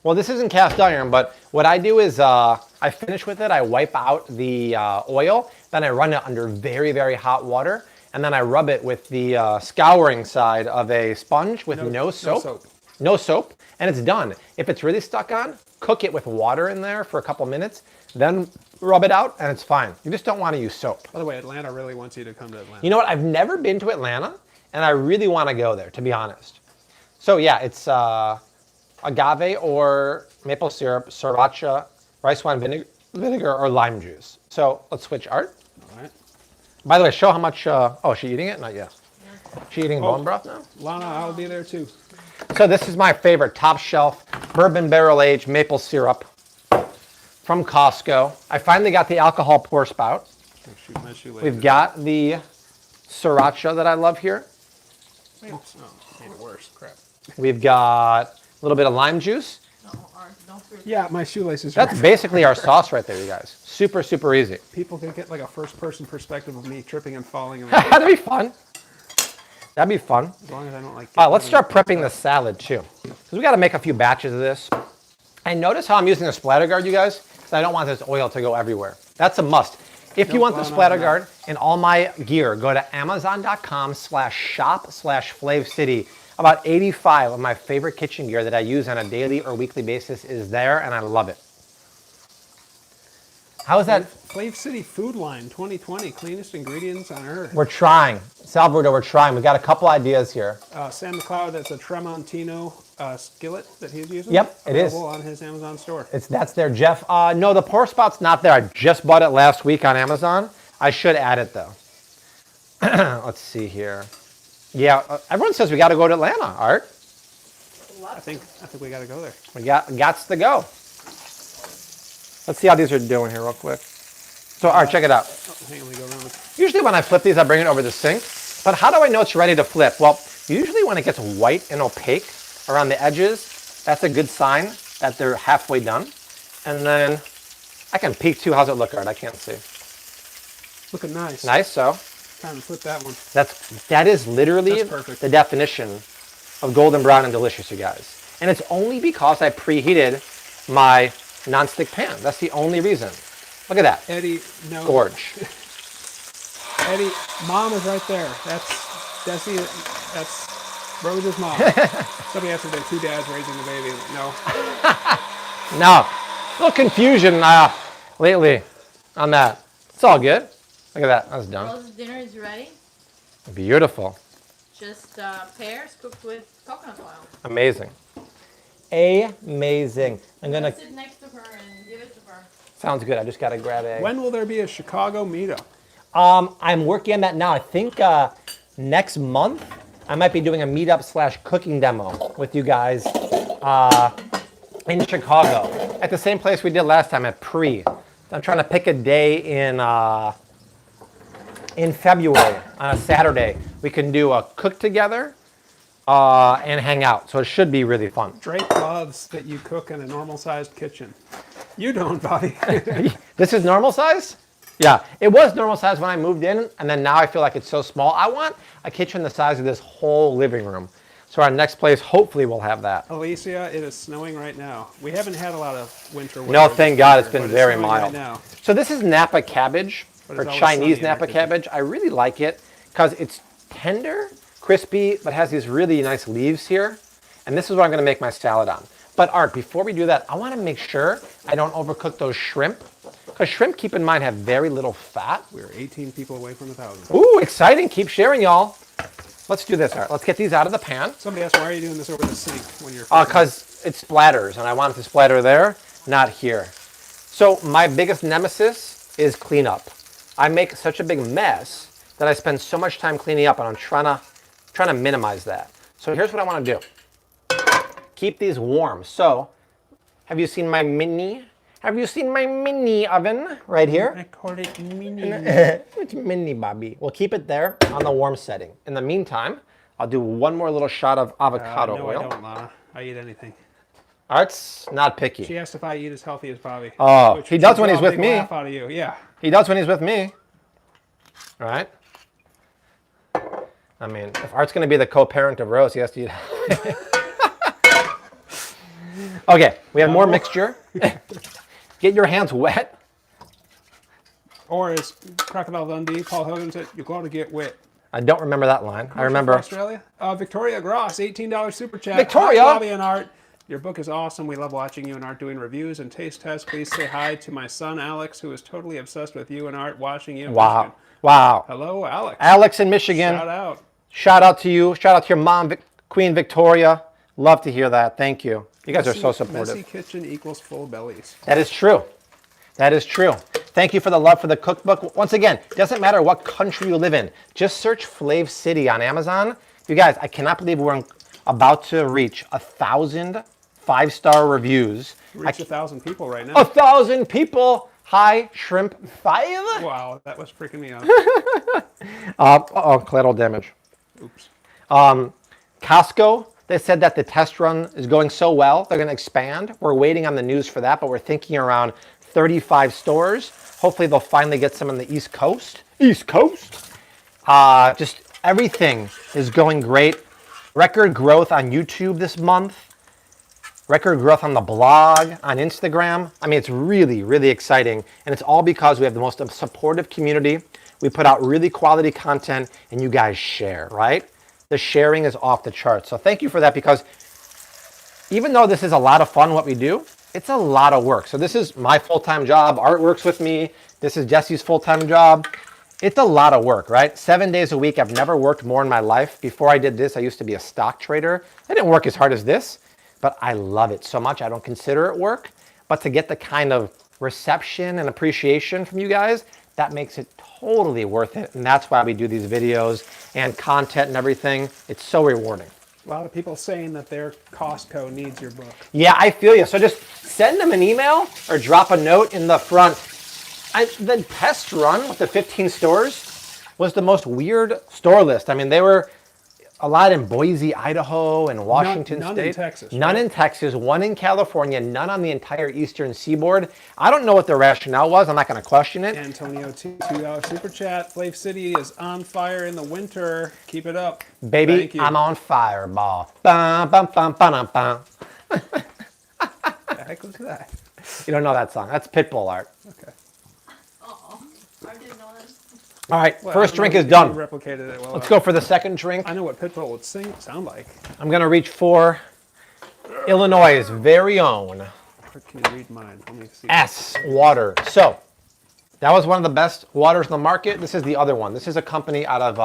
[SPEAKER 1] well, this isn't cast iron, but what I do is I finish with it. I wipe out the oil, then I run it under very, very hot water, and then I rub it with the scouring side of a sponge with no soap. No soap, and it's done. If it's really stuck on, cook it with water in there for a couple minutes, then rub it out, and it's fine. You just don't want to use soap.
[SPEAKER 2] By the way, Atlanta really wants you to come to Atlanta.
[SPEAKER 1] You know what? I've never been to Atlanta, and I really want to go there, to be honest. So yeah, it's agave or maple syrup, sriracha, rice wine vinegar, or lime juice. So let's switch Art.
[SPEAKER 2] All right.
[SPEAKER 1] By the way, show how much, oh, is she eating it? Not yet. She eating bone broth now?
[SPEAKER 2] Lana, I'll be there too.
[SPEAKER 1] So this is my favorite top shelf bourbon barrel aged maple syrup from Costco. I finally got the alcohol pour spout.
[SPEAKER 2] Oh, shoot, my shoelaces.
[SPEAKER 1] We've got the sriracha that I love here.
[SPEAKER 2] Oops, oh, made it worse. Crap.
[SPEAKER 1] We've got a little bit of lime juice.
[SPEAKER 2] Yeah, my shoelaces.
[SPEAKER 1] That's basically our sauce right there, you guys. Super, super easy.
[SPEAKER 2] People can get like a first-person perspective of me tripping and falling. And
[SPEAKER 1] That'd be fun. That'd be fun.
[SPEAKER 2] as long as I don't like.
[SPEAKER 1] Let's start prepping the salad too. Because we got to make a few batches of this. And notice how I'm using a splatter guard, you guys, because I don't want this oil to go everywhere. That's a must. If you want the splatter guard and all my gear, go to amazon.com/shop/FlavCity. About 85 of my favorite kitchen gear that I use on a daily or weekly basis is there, and I love it. How is that?
[SPEAKER 2] Flav City Food Line 2020, cleanest ingredients on earth.
[SPEAKER 1] We're trying. Salvador, we're trying. We've got a couple ideas here.
[SPEAKER 2] Sam McLeod, that's a Tramontino skillet that he's using.
[SPEAKER 1] Yep, it is.
[SPEAKER 2] Available on his Amazon store.
[SPEAKER 1] That's there, Jeff. No, the pour spout's not there. I just bought it last week on Amazon. I should add it though. Let's see here. Yeah, everyone says we got to go to Atlanta, Art.
[SPEAKER 2] I think we got to go there.
[SPEAKER 1] We got to go. Let's see how these are doing here real quick. So, all right, check it out.
[SPEAKER 2] Oh, hang on, let me go around.
[SPEAKER 1] Usually when I flip these, I bring it over the sink. But how do I know it's ready to flip? Well, usually when it gets white and opaque around the edges, that's a good sign that they're halfway done. And then I can peek too. How's it look, Art? I can't see.
[SPEAKER 2] Looking nice.
[SPEAKER 1] Nice, so.
[SPEAKER 2] Time to flip that one.
[SPEAKER 1] That is literally
[SPEAKER 2] That's perfect.
[SPEAKER 1] the definition of golden brown and delicious, you guys. And it's only because I preheated my nonstick pan. That's the only reason. Look at that.
[SPEAKER 2] Eddie, no.
[SPEAKER 1] Gorge.
[SPEAKER 2] Eddie, Mom is right there. That's Desi. That's Rose's mom. Somebody asked if there are two dads raising the baby. No.
[SPEAKER 1] No. A little confusion lately on that. It's all good. Look at that. That's done.
[SPEAKER 3] Rose's dinner is ready.
[SPEAKER 1] Beautiful.
[SPEAKER 3] Just pears cooked with coconut oil.
[SPEAKER 1] Amazing. Amazing. I'm gonna.
[SPEAKER 3] Sit next to her and give it to her.
[SPEAKER 1] Sounds good. I just gotta grab a.
[SPEAKER 2] When will there be a Chicago meetup?
[SPEAKER 1] I'm working on that now. I think next month I might be doing a meetup / cooking demo with you guys in Chicago at the same place we did last time at Pre. I'm trying to pick a day in February on a Saturday. We can do a cook together and hang out. So it should be really fun.
[SPEAKER 2] Drake loves that you cook in a normal-sized kitchen. You don't, Bobby.
[SPEAKER 1] This is normal size? Yeah, it was normal size when I moved in, and then now I feel like it's so small. I want a kitchen the size of this whole living room. So our next place, hopefully, will have that.
[SPEAKER 2] Alicia, it is snowing right now. We haven't had a lot of winter weather.
[SPEAKER 1] No, thank God, it's
[SPEAKER 2] but
[SPEAKER 1] been very
[SPEAKER 2] snowing
[SPEAKER 1] mild.
[SPEAKER 2] Right now.
[SPEAKER 1] So this is napa cabbage,
[SPEAKER 2] But
[SPEAKER 1] or
[SPEAKER 2] it's always
[SPEAKER 1] Chinese
[SPEAKER 2] sunny in our
[SPEAKER 1] napa
[SPEAKER 2] kitchen.
[SPEAKER 1] cabbage. I really like it because it's tender, crispy, but has these really nice leaves here. And this is what I'm going to make my salad on. But Art, before we do that, I want to make sure I don't overcook those shrimp. Because shrimp, keep in mind, have very little fat.
[SPEAKER 2] We're 18 people away from 1,000.
[SPEAKER 1] Ooh, exciting. Keep sharing, y'all. Let's do this, Art. Let's get these out of the pan.
[SPEAKER 2] Somebody asked, why are you doing this over the sink when you're...
[SPEAKER 1] Because it splatters, and I want it to splatter there, not here. So my biggest nemesis is cleanup. I make such a big mess that I spend so much time cleaning up, and I'm trying to minimize that. So here's what I want to do. Keep these warm. So, have you seen my mini? Have you seen my mini oven right here?
[SPEAKER 2] I call it mini.
[SPEAKER 1] It's mini, Bobby. We'll keep it there on the warm setting. In the meantime, I'll do one more little shot of avocado
[SPEAKER 2] no,
[SPEAKER 1] oil.
[SPEAKER 2] I don't, Lana. I eat anything.
[SPEAKER 1] Art's not picky.
[SPEAKER 2] She asked if I eat as healthy as Bobby.
[SPEAKER 1] Oh,
[SPEAKER 2] which
[SPEAKER 1] he does
[SPEAKER 2] would
[SPEAKER 1] when
[SPEAKER 2] draw
[SPEAKER 1] he's
[SPEAKER 2] a
[SPEAKER 1] with
[SPEAKER 2] big
[SPEAKER 1] me.
[SPEAKER 2] Laugh out of you. Yeah.
[SPEAKER 1] He does when he's with me. All right. I mean, if Art's going to be the co-parent of Rose, he has to eat. Okay, we have more mixture. Get your hands wet.
[SPEAKER 2] Or as Crocodile Dundee, Paul Hogan said, you got to get wet.
[SPEAKER 1] I don't remember that line. I remember.
[SPEAKER 2] Australia. Victoria Gross, $18 super chat.
[SPEAKER 1] Victoria!
[SPEAKER 2] Hi, Bobby and Art. Your book is awesome. We love watching you and Art doing reviews and taste tests. Please say hi to my son, Alex, who is totally obsessed with you and Art watching you in
[SPEAKER 1] Wow.
[SPEAKER 2] Michigan.
[SPEAKER 1] Wow.
[SPEAKER 2] Hello, Alex.
[SPEAKER 1] Alex in Michigan.
[SPEAKER 2] Shout out.
[SPEAKER 1] Shout out to you. Shout out to your mom, Queen Victoria. Love to hear that. Thank you. You guys are so supportive.
[SPEAKER 2] Messy kitchen equals full bellies.
[SPEAKER 1] That is true. That is true. Thank you for the love for the cookbook. Once again, doesn't matter what country you live in. Just search Flav City on Amazon. You guys, I cannot believe we're about to reach 1,000 5-star reviews.
[SPEAKER 2] Reach 1,000 people right now.
[SPEAKER 1] 1,000 people. Hi, Shrimp 5.
[SPEAKER 2] Wow, that was freaking me out.
[SPEAKER 1] Collateral damage.
[SPEAKER 2] Oops.
[SPEAKER 1] Costco, they said that the test run is going so well, they're going to expand. We're waiting on the news for that, but we're thinking around 35 stores. Hopefully they'll finally get some on the East Coast. East Coast. Just everything is going great. Record growth on YouTube this month. Record growth on the blog, on Instagram. I mean, it's really, really exciting. And it's all because we have the most supportive community. We put out really quality content and you guys share, right? The sharing is off the charts. So thank you for that, because even though this is a lot of fun what we do, it's a lot of work. So this is my full-time job. Art works with me. This is Jesse's full-time job. It's a lot of work, right? 7 days a week. I've never worked more in my life. Before I did this, I used to be a stock trader. I didn't work as hard as this, but I love it so much. I don't consider it work. But to get the kind of reception and appreciation from you guys, that makes it totally worth it. And that's why we do these videos and content and everything. It's so rewarding.
[SPEAKER 2] A lot of people saying that their Costco needs your book.
[SPEAKER 1] Yeah, I feel you. So just send them an email or drop a note in the front. The test run with the 15 stores was the most weird store list. I mean, they were a lot in Boise, Idaho, and Washington
[SPEAKER 2] none
[SPEAKER 1] State.
[SPEAKER 2] in Texas,
[SPEAKER 1] None
[SPEAKER 2] right?
[SPEAKER 1] in Texas, one in California, none on the entire eastern seaboard. I don't know what the rationale was. I'm not going to question it.
[SPEAKER 2] Antonio, $2 super chat. Flav City is on fire in the winter. Keep it up.
[SPEAKER 1] Baby,
[SPEAKER 2] Thank you.
[SPEAKER 1] I'm on fireball. Bum, bum, bum, bum, bum.
[SPEAKER 2] What the heck was that?
[SPEAKER 1] You don't know that song. That's Pitbull art.
[SPEAKER 2] Okay.
[SPEAKER 3] Uh-oh. I didn't know that.
[SPEAKER 1] All right,
[SPEAKER 2] Well,
[SPEAKER 1] first
[SPEAKER 2] I don't
[SPEAKER 1] drink
[SPEAKER 2] know
[SPEAKER 1] is
[SPEAKER 2] if
[SPEAKER 1] done.
[SPEAKER 2] you replicated it well.
[SPEAKER 1] Let's go for the second drink.
[SPEAKER 2] I know what Pitbull would sound like.
[SPEAKER 1] I'm going to reach for Illinois' very own
[SPEAKER 2] Can you read mine? Let me see.
[SPEAKER 1] S water. So that was one of the best waters in the market. This is the other one. This is a company out of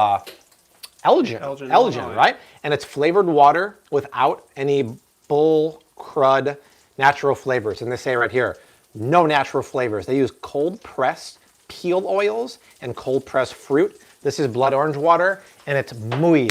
[SPEAKER 1] Elgin,
[SPEAKER 2] Illinois.
[SPEAKER 1] right? And it's flavored water without any bull crud natural flavors. And they say right here, no natural flavors. They use cold pressed peel oils and cold pressed fruit. This is blood orange water, and it's muy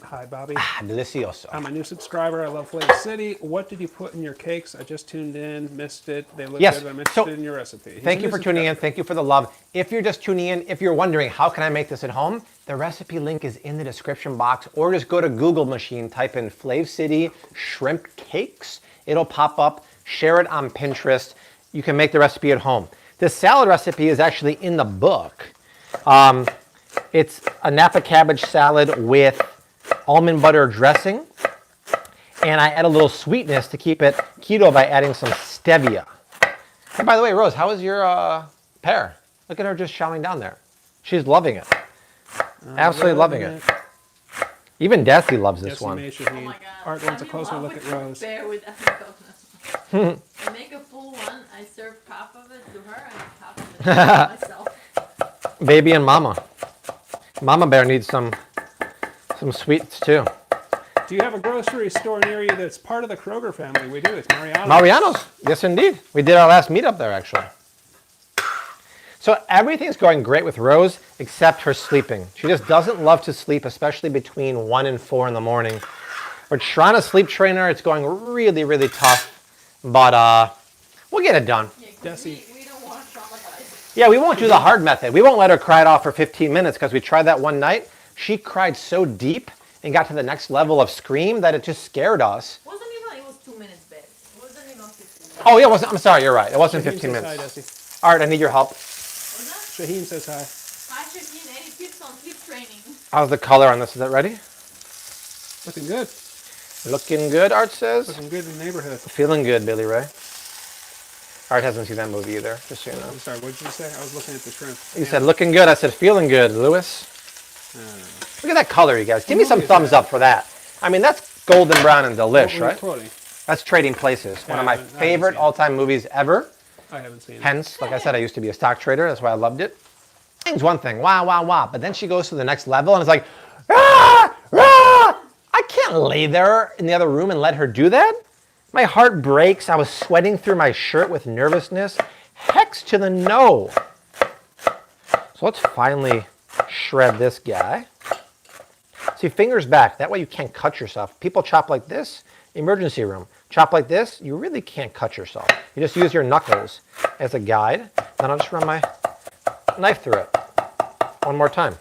[SPEAKER 2] Hi, Bobby.
[SPEAKER 1] delicioso.
[SPEAKER 2] I'm a new subscriber. I love Flav City. What did you put in your cakes? I just tuned in, missed it. They look
[SPEAKER 1] Yes,
[SPEAKER 2] good, but I'm
[SPEAKER 1] so
[SPEAKER 2] interested in your recipe. He's
[SPEAKER 1] Thank
[SPEAKER 2] a
[SPEAKER 1] you
[SPEAKER 2] new
[SPEAKER 1] for tuning in.
[SPEAKER 2] subscriber.
[SPEAKER 1] Thank you for the love. If you're just tuning in, if you're wondering, how can I make this at home? The recipe link is in the description box, or just go to Google machine, type in Flav City shrimp cakes. It'll pop up. Share it on Pinterest. You can make the recipe at home. This salad recipe is actually in the book. It's a napa cabbage salad with almond butter dressing. And I add a little sweetness to keep it keto by adding some stevia. And by the way, Rose, how is your pear? Look at her just chowing down there. She's loving it. Absolutely loving it. Even Desi loves this one.
[SPEAKER 2] Decimation
[SPEAKER 3] Oh
[SPEAKER 2] heat.
[SPEAKER 3] my god.
[SPEAKER 2] Art wants a
[SPEAKER 3] I'm in
[SPEAKER 2] closer
[SPEAKER 3] love
[SPEAKER 2] look
[SPEAKER 3] with
[SPEAKER 2] at
[SPEAKER 3] your
[SPEAKER 2] Rose.
[SPEAKER 3] Bear with avocado. I make a full one. I serve half of it to her and half of it to myself.
[SPEAKER 1] Baby and Mama. Mama Bear needs some sweets too.
[SPEAKER 2] Do you have a grocery store near you that's part of the Kroger family? We do. It's Mariano's.
[SPEAKER 1] Mariano's, yes indeed. We did our last meetup there actually. So everything's going great with Rose except her sleeping. She just doesn't love to sleep, especially between 1 and 4 in the morning. We're trying to sleep train her. It's going really, really tough, but we'll get it done.
[SPEAKER 3] Yeah, 'cause
[SPEAKER 2] Desi.
[SPEAKER 3] we don't want to traumatize.
[SPEAKER 1] Yeah, we won't do the hard method. We won't let her cry it off for 15 minutes because we tried that one night. She cried so deep and got to the next level of scream that it just scared us.
[SPEAKER 3] Wasn't even, it was 2 minutes, babe. It wasn't even 15 minutes.
[SPEAKER 1] Oh, yeah, it wasn't. I'm sorry, you're right. It wasn't
[SPEAKER 2] Shaheen
[SPEAKER 1] 15
[SPEAKER 2] says
[SPEAKER 1] minutes.
[SPEAKER 2] Hi, Desi.
[SPEAKER 1] Art, I need your help.
[SPEAKER 3] Was
[SPEAKER 2] Shaheen says hi.
[SPEAKER 3] that? Hi, Shaheen. Any tips on sleep training?
[SPEAKER 1] How's the color on this? Is that ready?
[SPEAKER 2] Looking good.
[SPEAKER 1] Looking good, Art says.
[SPEAKER 2] Looking good in the neighborhood.
[SPEAKER 1] Feeling good, Billy Ray. Art hasn't seen that movie either, just so you know.
[SPEAKER 2] I'm sorry, what did you say? I was looking at the shrimp.
[SPEAKER 1] You said looking good. I said feeling good, Lewis. Look at that color, you guys. Give me some thumbs up for that. I mean, that's golden brown and delish, right?
[SPEAKER 2] Quoting.
[SPEAKER 1] That's Trading Places, one of my
[SPEAKER 2] I haven't
[SPEAKER 1] favorite
[SPEAKER 2] seen it.
[SPEAKER 1] all-time movies ever.
[SPEAKER 2] I haven't seen it.
[SPEAKER 1] Hence, like I said, I used to be a stock trader. That's why I loved it. Thing's one thing, wah, wah, wah. But then she goes to the next level and it's like, ah, ah. I can't lay there in the other room and let her do that. My heart breaks. I was sweating through my shirt with nervousness. Hex to the no. So let's finally shred this guy. See, fingers back. That way you can't cut yourself. People chop like this, emergency room. Chop like this, you really can't cut yourself. You just use your knuckles as a guide. Then I'll just run my knife through it. One more time.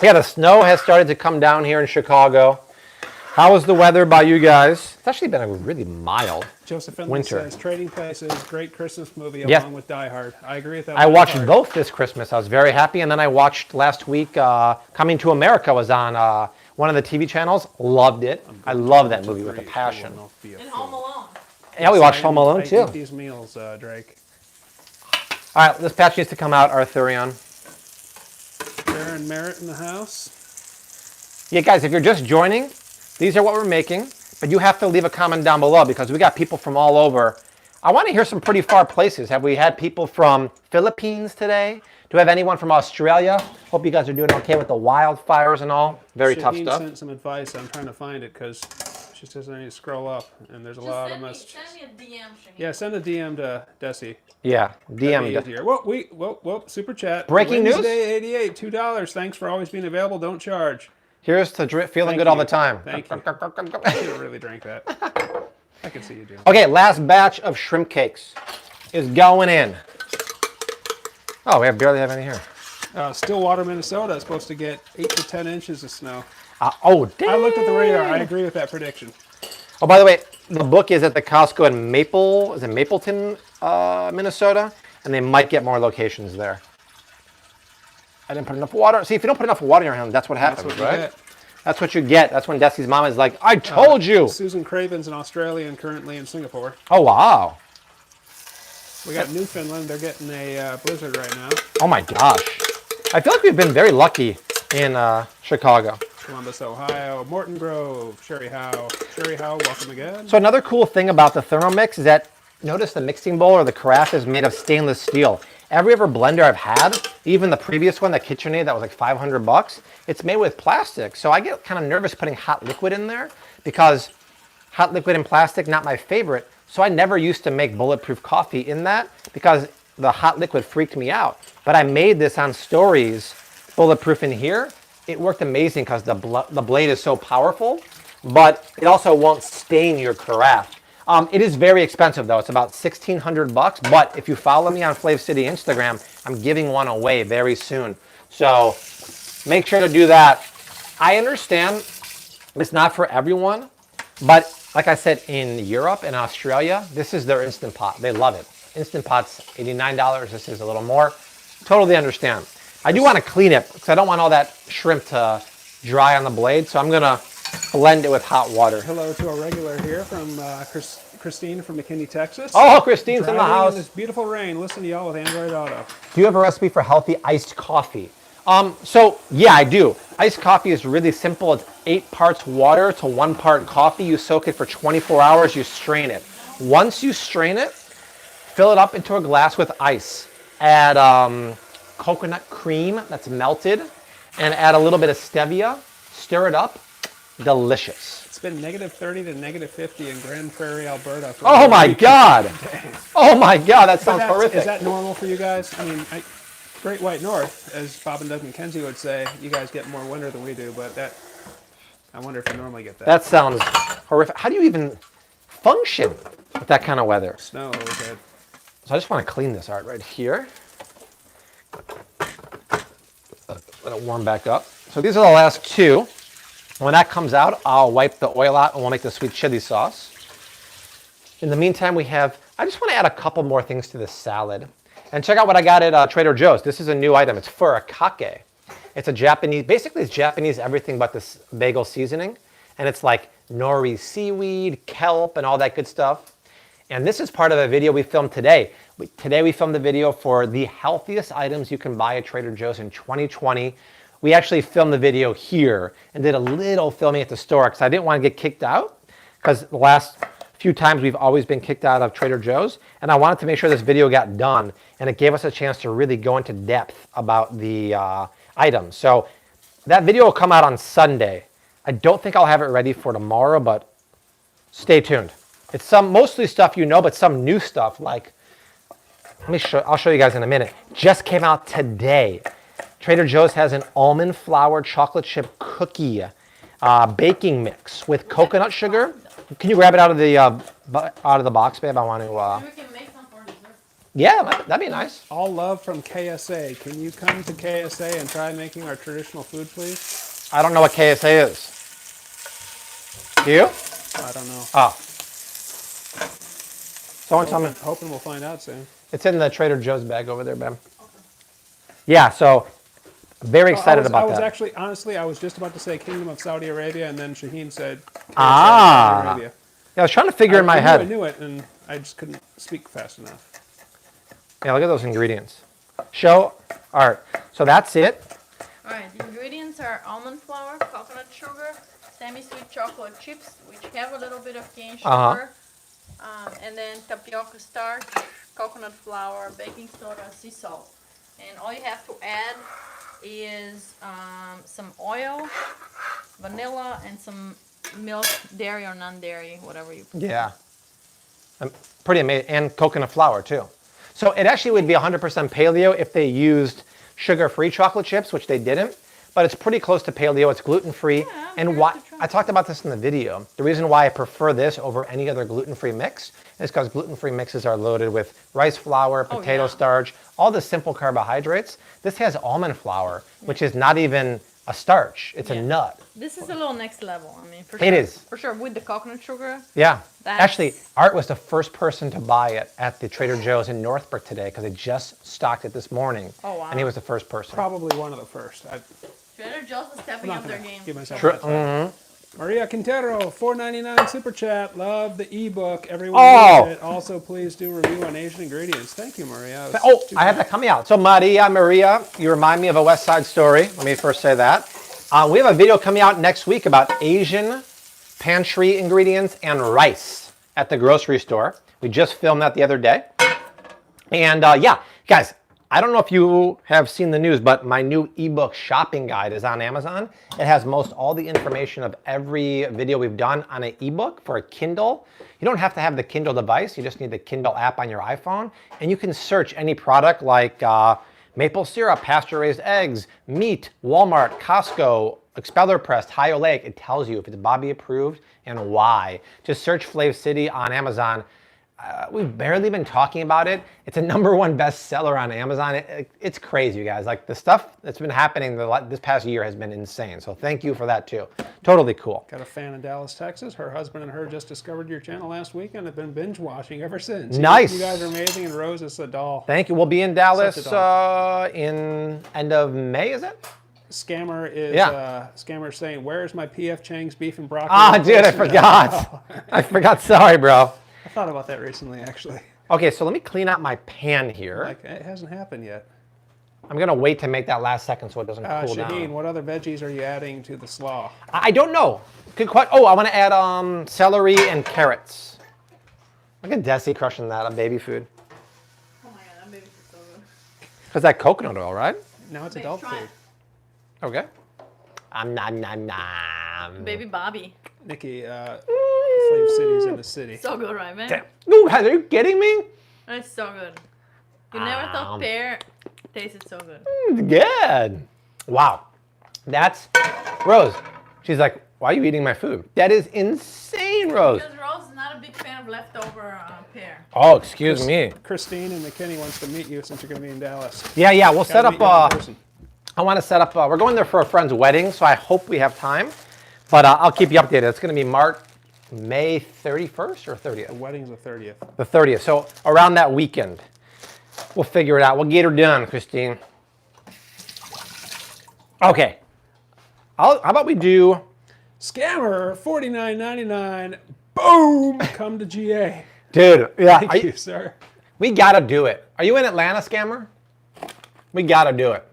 [SPEAKER 1] Yeah, the snow has started to come down here in Chicago. How is the weather by you guys? It's actually been a really mild
[SPEAKER 2] Joseph Finley
[SPEAKER 1] winter.
[SPEAKER 2] says, Trading Places, great Christmas movie
[SPEAKER 1] Yes.
[SPEAKER 2] along with Die Hard. I agree with that.
[SPEAKER 1] I
[SPEAKER 2] one
[SPEAKER 1] watched
[SPEAKER 2] hard.
[SPEAKER 1] both this Christmas. I was very happy. And then I watched last week, Coming to America was on one of the TV channels. Loved it. I love that movie with a passion.
[SPEAKER 3] And Home Alone.
[SPEAKER 1] Yeah, we watched Home Alone
[SPEAKER 2] I
[SPEAKER 1] too.
[SPEAKER 2] eat these meals, Drake.
[SPEAKER 1] All right, this patch needs to come out, Arthurian.
[SPEAKER 2] Baron Merritt in the house.
[SPEAKER 1] Yeah, guys, if you're just joining, these are what we're making, but you have to leave a comment down below because we got people from all over. I want to hear some pretty far places. Have we had people from Philippines today? Do we have anyone from Australia? Hope you guys are doing okay with the wildfires and all. Very tough
[SPEAKER 2] Shaheen
[SPEAKER 1] stuff.
[SPEAKER 2] sent some advice. I'm trying to find it because She says I need to scroll up, and there's a lot of messages.
[SPEAKER 3] Send me a DM, Shaheen.
[SPEAKER 2] Yeah, send a DM to Desi.
[SPEAKER 1] Yeah,
[SPEAKER 2] That'd be
[SPEAKER 1] DM.
[SPEAKER 2] easier. Whoa, super chat.
[SPEAKER 1] Breaking news?
[SPEAKER 2] Wednesday 88, $2. Thanks for always being available. Don't charge.
[SPEAKER 1] Here's to feeling
[SPEAKER 2] Thank
[SPEAKER 1] good all
[SPEAKER 2] you.
[SPEAKER 1] the time.
[SPEAKER 2] Thank you. I should have really drank that. I can see you doing.
[SPEAKER 1] Okay, last batch of shrimp cakes is going in. Oh, we barely have any here.
[SPEAKER 2] Stillwater, Minnesota is supposed to get 8 to 10 inches of snow.
[SPEAKER 1] Oh, damn.
[SPEAKER 2] I looked at the radar. I agree with that prediction.
[SPEAKER 1] Oh, by the way, the book is at the Costco in Mapleton, Minnesota, and they might get more locations there. I didn't put enough water. See, if you don't put enough water in your hand, that's what happens,
[SPEAKER 2] That's what
[SPEAKER 1] right?
[SPEAKER 2] you get.
[SPEAKER 1] That's what you get. That's when Desi's mom is like, I told you.
[SPEAKER 2] Susan Craven's in Australia and currently in Singapore.
[SPEAKER 1] Oh, wow.
[SPEAKER 2] We got Newfoundland. They're getting a blizzard right now.
[SPEAKER 1] Oh, my gosh. I feel like we've been very lucky in Chicago.
[SPEAKER 2] Columbus, Ohio. Morton Grove. Sherry Howe. Sherry Howe, welcome again.
[SPEAKER 1] So another cool thing about the Thermomix is that notice the mixing bowl or the carafe is made of stainless steel. Every other blender I've had, even the previous one, the KitchenAid, that was like $500, it's made with plastic. So I get kind of nervous putting hot liquid in there because hot liquid and plastic, not my favorite. So I never used to make bulletproof coffee in that because the hot liquid freaked me out. But I made this on stories, bulletproof in here. It worked amazing because the blade is so powerful, but it also won't stain your carafe. It is very expensive though. It's about $1,600, but if you follow me on Flav City Instagram, I'm giving one away very soon. So make sure to do that. I understand it's not for everyone, but like I said, in Europe and Australia, this is their Instant Pot. They love it. Instant Pot's $89. This is a little more. Totally understand. I do want to clean it because I don't want all that shrimp to dry on the blade, so I'm going to blend it with hot water.
[SPEAKER 2] Hello to a regular here from Christine from McKinney, Texas.
[SPEAKER 1] Oh, Christine's in the
[SPEAKER 2] Driving
[SPEAKER 1] house.
[SPEAKER 2] in this beautiful rain. Listen to y'all with Android Auto.
[SPEAKER 1] Do you have a recipe for healthy iced coffee? So yeah, I do. Iced coffee is really simple. It's 8 parts water to 1 part coffee. You soak it for 24 hours. You strain it. Once you strain it, fill it up into a glass with ice. Add coconut cream that's melted, and add a little bit of stevia. Stir it up. Delicious.
[SPEAKER 2] It's been -30 to -50 in Grand Prairie, Alberta. For
[SPEAKER 1] Oh my God! Oh my God, that sounds horrific.
[SPEAKER 2] Is that normal for you guys? I mean, Great White North, as Bob and Doug McKenzie would say, you guys get more winter than we do, but I wonder if you normally get that.
[SPEAKER 1] That sounds horrific. How do you even function with that kind of weather?
[SPEAKER 2] Snow overhead.
[SPEAKER 1] So I just want to clean this art right here. Let it warm back up. So these are the last 2. When that comes out, I'll wipe the oil out and we'll make the sweet chili sauce. In the meantime, I just want to add a couple more things to this salad. And check out what I got at Trader Joe's. This is a new item. It's furikake. It's a Japanese, basically it's Japanese everything but this bagel seasoning. And it's like nori seaweed, kelp, and all that good stuff. And this is part of a video we filmed today. Today we filmed the video for the healthiest items you can buy at Trader Joe's in 2020. We actually filmed the video here and did a little filming at the store because I didn't want to get kicked out because the last few times we've always been kicked out of Trader Joe's, and I wanted to make sure this video got done, and it gave us a chance to really go into depth about the items. So that video will come out on Sunday. I don't think I'll have it ready for tomorrow, but stay tuned. It's mostly stuff you know, but some new stuff like, I'll show you guys in a minute. Just came out today. Trader Joe's has an almond flour chocolate chip cookie baking mix with coconut sugar. Can you grab it out of the box, babe? I want to.
[SPEAKER 3] We can make some for dessert.
[SPEAKER 1] Yeah, that'd be nice.
[SPEAKER 2] All love from KSA. Can you come to KSA and try making our traditional food, please?
[SPEAKER 1] I don't know what KSA is. Do you?
[SPEAKER 2] I don't know.
[SPEAKER 1] Oh. Someone tell me.
[SPEAKER 2] Hoping we'll find out soon.
[SPEAKER 1] It's in the Trader Joe's bag over there, babe. Yeah, so very excited about that.
[SPEAKER 2] I was just about to say Kingdom of Saudi Arabia, and then Shaheen said Saudi Arabia.
[SPEAKER 1] Yeah, I was trying to figure in my head.
[SPEAKER 2] I knew it, and I just couldn't speak fast enough.
[SPEAKER 1] Yeah, look at those ingredients. Show art. So that's it.
[SPEAKER 3] All right, the ingredients are almond flour, coconut sugar, semi-sweet chocolate chips, which have a little bit of cane sugar, and then tapioca starch, coconut flour, baking soda, sea salt. And all you have to add is some oil, vanilla, and some milk, dairy or non-dairy, whatever you prefer.
[SPEAKER 1] Yeah. Pretty amazing. And coconut flour, too. So it actually would be 100% paleo if they used sugar-free chocolate chips, which they didn't. But it's pretty close to paleo. It's gluten-free.
[SPEAKER 3] Yeah, I'm
[SPEAKER 1] and
[SPEAKER 3] curious
[SPEAKER 1] why
[SPEAKER 3] to try.
[SPEAKER 1] I talked about this in the video. The reason why I prefer this over any other gluten-free mix is because gluten-free mixes are loaded with rice flour, potato
[SPEAKER 3] yeah.
[SPEAKER 1] starch, all the simple carbohydrates. This has almond flour, which is not even a starch. It's a nut.
[SPEAKER 3] This is a little next level. I mean, for
[SPEAKER 1] It
[SPEAKER 3] sure.
[SPEAKER 1] is.
[SPEAKER 3] For sure, with the coconut sugar.
[SPEAKER 1] Yeah.
[SPEAKER 3] That's-
[SPEAKER 1] Actually, Art was the first person to buy it at the Trader Joe's in Northbrook today because they just stocked it this morning.
[SPEAKER 3] Oh, wow.
[SPEAKER 1] And he was the first person.
[SPEAKER 2] Probably one of the first.
[SPEAKER 3] Trader Joe's is stepping
[SPEAKER 2] I'm
[SPEAKER 3] up
[SPEAKER 2] not
[SPEAKER 3] their
[SPEAKER 2] gonna
[SPEAKER 3] game.
[SPEAKER 2] give myself
[SPEAKER 1] True.
[SPEAKER 2] that title. Maria Quintero, $4.99 super chat. Love the ebook. Everyone
[SPEAKER 1] Oh.
[SPEAKER 2] reads it. Also, please do review on Asian ingredients. Thank you, Maria. That
[SPEAKER 1] Oh,
[SPEAKER 2] was too
[SPEAKER 1] I have
[SPEAKER 2] kind.
[SPEAKER 1] that coming out. So Maria, you remind me of a West Side Story. Let me first say that. We have a video coming out next week about Asian pantry ingredients and rice at the grocery store. We just filmed that the other day. And yeah, guys, I don't know if you have seen the news, but my new ebook shopping guide is on Amazon. It has most all the information of every video we've done on an ebook for a Kindle. You don't have to have the Kindle device. You just need the Kindle app on your iPhone. And you can search any product like maple syrup, pasture-raised eggs, meat, Walmart, Costco, expeller pressed, high oleic. It tells you if it's Bobby approved and why. Just search Flav City on Amazon. We've barely been talking about it. It's a #1 bestseller on Amazon. It's crazy, you guys. Like the stuff that's been happening this past year has been insane. So thank you for that too. Totally cool.
[SPEAKER 2] Got a fan in Dallas, Texas. Her husband and her just discovered your channel last week and have been binge watching ever since.
[SPEAKER 1] Nice.
[SPEAKER 2] You guys are amazing, and Rose is a doll.
[SPEAKER 1] Thank you. We'll be in Dallas
[SPEAKER 2] Such a
[SPEAKER 1] in end of May, is it?
[SPEAKER 2] Scammer is Scammer saying, "Where's my PF Chang's beef and broccoli?"
[SPEAKER 1] Ah, dude, I forgot. I forgot. Sorry, bro.
[SPEAKER 2] I thought about that recently, actually.
[SPEAKER 1] Okay, so let me clean out my pan here.
[SPEAKER 2] Like, it hasn't happened yet.
[SPEAKER 1] I'm gonna wait to make that last second so it doesn't cool
[SPEAKER 2] Shaheen,
[SPEAKER 1] down.
[SPEAKER 2] what other veggies are you adding to the slaw?
[SPEAKER 1] I don't know. Good question. Oh, I want to add celery and carrots. Look at Desi crushing that on baby food.
[SPEAKER 3] Oh my god, that baby's so good.
[SPEAKER 1] Cause that coconut oil, right?
[SPEAKER 2] Now it's
[SPEAKER 3] Babe,
[SPEAKER 2] adult
[SPEAKER 3] try
[SPEAKER 2] food.
[SPEAKER 1] Okay. Nom nom nom.
[SPEAKER 3] Baby Bobby.
[SPEAKER 2] Nikki, Flav City's in the city.
[SPEAKER 3] So good, right, man?
[SPEAKER 1] Damn. Ooh, are you kidding me?
[SPEAKER 3] It's so good. You never thought pear tasted so good.
[SPEAKER 1] It's good. Wow. That's Rose. She's like, why are you eating my food? That is insane, Rose.
[SPEAKER 3] Because Rose is not a big fan of leftover pear.
[SPEAKER 1] Oh, excuse me.
[SPEAKER 2] Christine and McKinney wants to meet you since you're going to be in Dallas.
[SPEAKER 1] Yeah, we'll set
[SPEAKER 2] Gotta meet you in
[SPEAKER 1] up.
[SPEAKER 2] person.
[SPEAKER 1] I want to set up. We're going there for a friend's wedding, so I hope we have time. But I'll keep you updated. It's going to be May 31st or 30th?
[SPEAKER 2] The wedding's the 30th.
[SPEAKER 1] The 30th. So around that weekend. We'll figure it out. We'll get her done, Christine. Okay. How about we do...
[SPEAKER 2] Scammer, $49.99. Boom! Come to GA.
[SPEAKER 1] Dude, yeah.
[SPEAKER 2] Thank you, sir.
[SPEAKER 1] We got to do it. Are you in Atlanta, Scammer? We got to do it.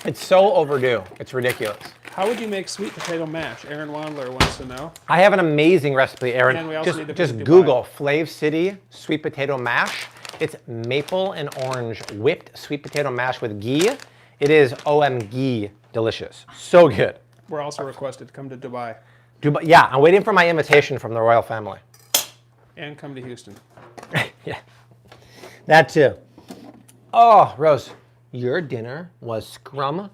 [SPEAKER 1] It's so overdue. It's ridiculous.
[SPEAKER 2] How would you make sweet potato mash? Aaron Wandler wants to know.
[SPEAKER 1] I have an amazing recipe, Aaron.
[SPEAKER 2] And we also need to
[SPEAKER 1] Just
[SPEAKER 2] visit Dubai.
[SPEAKER 1] Google Flav City sweet potato mash. It's maple and orange whipped sweet potato mash with ghee. It is OMG delicious. So good.
[SPEAKER 2] We're also requested to come to Dubai
[SPEAKER 1] Dubai, yeah, I'm waiting for my invitation from the royal family.
[SPEAKER 2] and come to Houston.
[SPEAKER 1] Yeah, that too. Oh, Rose, your dinner was scrum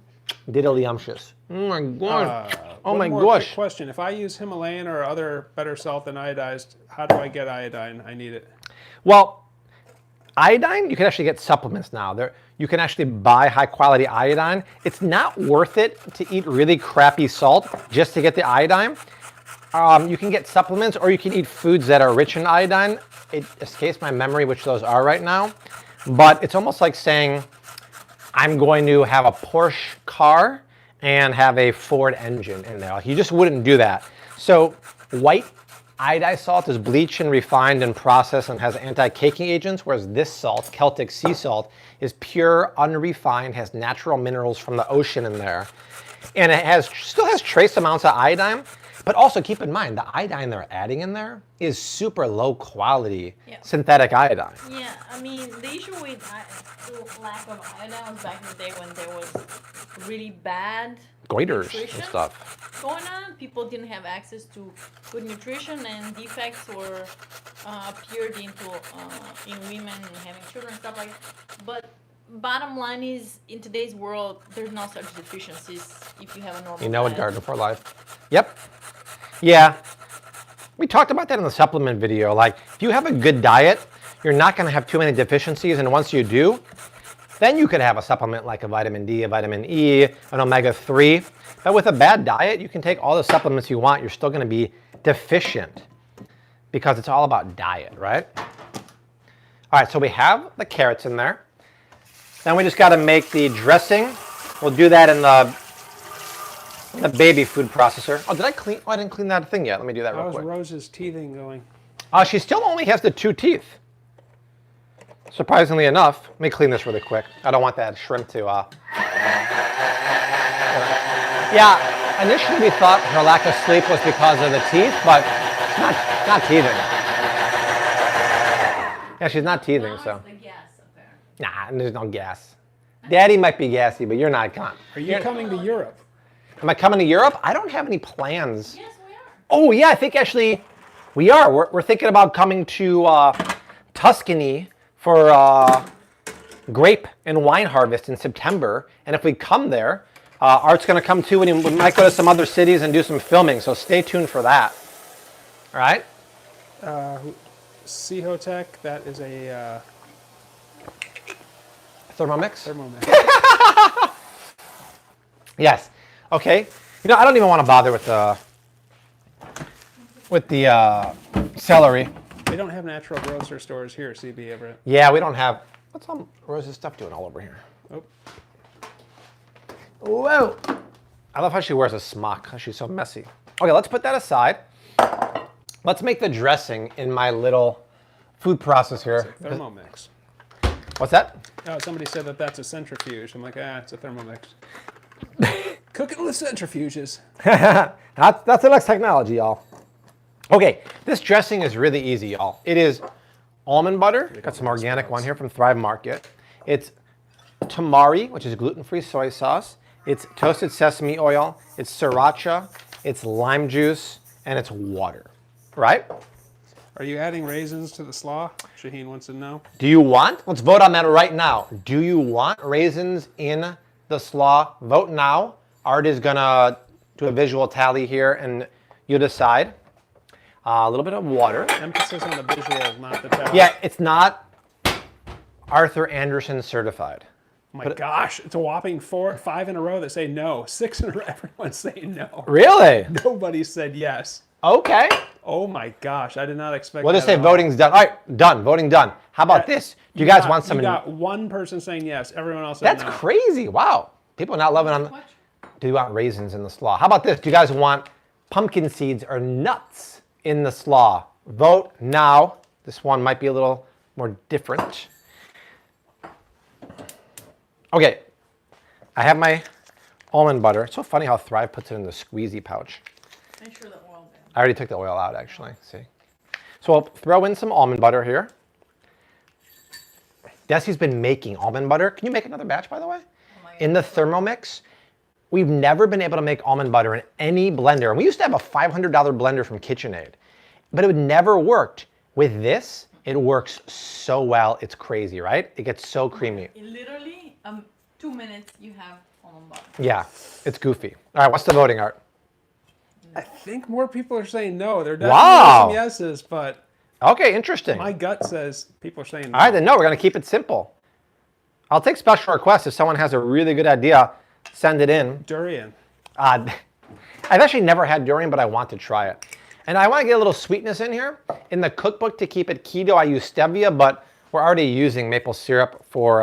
[SPEAKER 1] diddlyumptious. Oh my gosh. Oh
[SPEAKER 2] One
[SPEAKER 1] my
[SPEAKER 2] more
[SPEAKER 1] gosh.
[SPEAKER 2] quick question. If I use Himalayan or other better salt than iodized, how do I get iodine? I need it.
[SPEAKER 1] Well, iodine, you can actually get supplements now. You can actually buy high quality iodine. It's not worth it to eat really crappy salt just to get the iodine. You can get supplements or you can eat foods that are rich in iodine. It escapes my memory which those are right now. But it's almost like saying, I'm going to have a Porsche car and have a Ford engine in there. You just wouldn't do that. So white iodized salt is bleached and refined and processed and has anti-caking agents, whereas this salt, Celtic sea salt, is pure, unrefined, has natural minerals from the ocean in there. And it still has trace amounts of iodine, But also keep in mind, the iodine they're adding in there is super low quality
[SPEAKER 3] Yeah.
[SPEAKER 1] synthetic iodine.
[SPEAKER 3] Yeah, I mean, the issue with lack of iodine was back in the day when there was really bad
[SPEAKER 1] Goiters
[SPEAKER 3] nutrition
[SPEAKER 1] and stuff.
[SPEAKER 3] going on. People didn't have access to good nutrition, and defects were appeared in women having children and stuff like that. But bottom line is, in today's world, there's no such deficiencies if you have a normal
[SPEAKER 1] You know what,
[SPEAKER 3] diet.
[SPEAKER 1] Garden for Life? Yep. Yeah. We talked about that in the supplement video. Like, if you have a good diet, you're not going to have too many deficiencies. And once you do, then you could have a supplement like a vitamin D, a vitamin E, an omega-3. But with a bad diet, you can take all the supplements you want. You're still going to be deficient because it's all about diet, right? All right, so we have the carrots in there. Then we just got to make the dressing. We'll do that in the baby food processor. Oh, did I clean? Oh, I didn't clean that thing yet. Let me do that real
[SPEAKER 2] How's
[SPEAKER 1] quick.
[SPEAKER 2] Rose's teething going?
[SPEAKER 1] She still only has the 2 teeth. Surprisingly enough, let me clean this really quick. I don't want that shrimp to. Yeah, initially we thought her lack of sleep was because of the teeth, but it's not teething. Yeah, she's not teething,
[SPEAKER 3] Now
[SPEAKER 1] so.
[SPEAKER 3] it's the gas up there.
[SPEAKER 1] Nah, there's no gas. Daddy might be gassy, but you're not. Come on.
[SPEAKER 2] Are you coming to Europe?
[SPEAKER 1] Am I coming to Europe? I don't have any plans.
[SPEAKER 3] Yes, we are.
[SPEAKER 1] Oh, yeah, I think actually we are. We're thinking about coming to Tuscany for grape and wine harvest in September. And if we come there, Art's going to come too, and we might go to some other cities and do some filming. So stay tuned for that. All right?
[SPEAKER 2] Sihotech, that is a
[SPEAKER 1] Thermomix?
[SPEAKER 2] Thermomix.
[SPEAKER 1] Yes. Okay. You know, I don't even want to bother with the celery.
[SPEAKER 2] They don't have natural grocery stores here, CB Everett.
[SPEAKER 1] Yeah, we don't have. What's all Rose's stuff doing all over here?
[SPEAKER 2] Oh,
[SPEAKER 1] Whoa! I love how she wears a smock. She's so messy. Okay, let's put that aside. Let's make the dressing in my little food processor here.
[SPEAKER 2] Thermomix.
[SPEAKER 1] What's that?
[SPEAKER 2] Oh, somebody said that that's a centrifuge. I'm like, it's a Thermomix. Cooking with centrifuges.
[SPEAKER 1] That's the next technology, y'all. Okay, this dressing is really easy, y'all. It is almond butter. Got some organic one here from Thrive Market. It's tamari, which is gluten-free soy sauce. It's toasted sesame oil. It's sriracha. It's lime juice, and it's water. Right?
[SPEAKER 2] Are you adding raisins to the slaw? Shaheen wants to know.
[SPEAKER 1] Do you want? Let's vote on that right now. Do you want raisins in the slaw? Vote now. Art is gonna do a visual tally here, and you decide. A little bit of water.
[SPEAKER 2] Emphasis on the visual, not the tally.
[SPEAKER 1] Yeah, it's not Arthur Anderson certified.
[SPEAKER 2] Oh my gosh, it's a whopping 5 in a row that say no. 6 in a row, everyone's saying no.
[SPEAKER 1] Really?
[SPEAKER 2] Nobody said yes.
[SPEAKER 1] Okay.
[SPEAKER 2] Oh my gosh, I did not expect
[SPEAKER 1] We'll
[SPEAKER 2] that
[SPEAKER 1] just say
[SPEAKER 2] at all.
[SPEAKER 1] voting's done. All right, done. Voting done. How about this? Do you guys want some?
[SPEAKER 2] You got one person saying yes. Everyone else said
[SPEAKER 1] That's
[SPEAKER 2] no.
[SPEAKER 1] crazy. Wow. People are not loving on.
[SPEAKER 3] What?
[SPEAKER 1] Do you want raisins in the slaw? How about this? Do you guys want pumpkin seeds or nuts in the slaw? Vote now. This one might be a little more different. Okay. I have my almond butter. It's so funny how Thrive puts it in the squeezy pouch.
[SPEAKER 3] Make sure the oil there.
[SPEAKER 1] I already took the oil out, actually. See? So I'll throw in some almond butter here. Desi's been making almond butter. Can you make another batch, by the way?
[SPEAKER 3] Oh my
[SPEAKER 1] In the Thermomix. We've never been able to make almond butter in any blender. And we used to have a $500 blender from KitchenAid, but it would never worked. With this, it works so well. It's crazy, right? It gets so creamy.
[SPEAKER 3] In literally 2 minutes, you have almond butter.
[SPEAKER 1] Yeah, it's goofy. All right, what's the voting, Art?
[SPEAKER 2] I think more people are saying no. There are
[SPEAKER 1] Wow.
[SPEAKER 2] definitely some yeses, but
[SPEAKER 1] Okay, interesting.
[SPEAKER 2] my gut says people are saying no.
[SPEAKER 1] All right, then no, we're going to keep it simple. I'll take special requests if someone has a really good idea. Send it in.
[SPEAKER 2] Durian.
[SPEAKER 1] I've actually never had durian, but I want to try it. And I want to get a little sweetness in here. In the cookbook to keep it keto, I use stevia, but we're already using maple syrup for...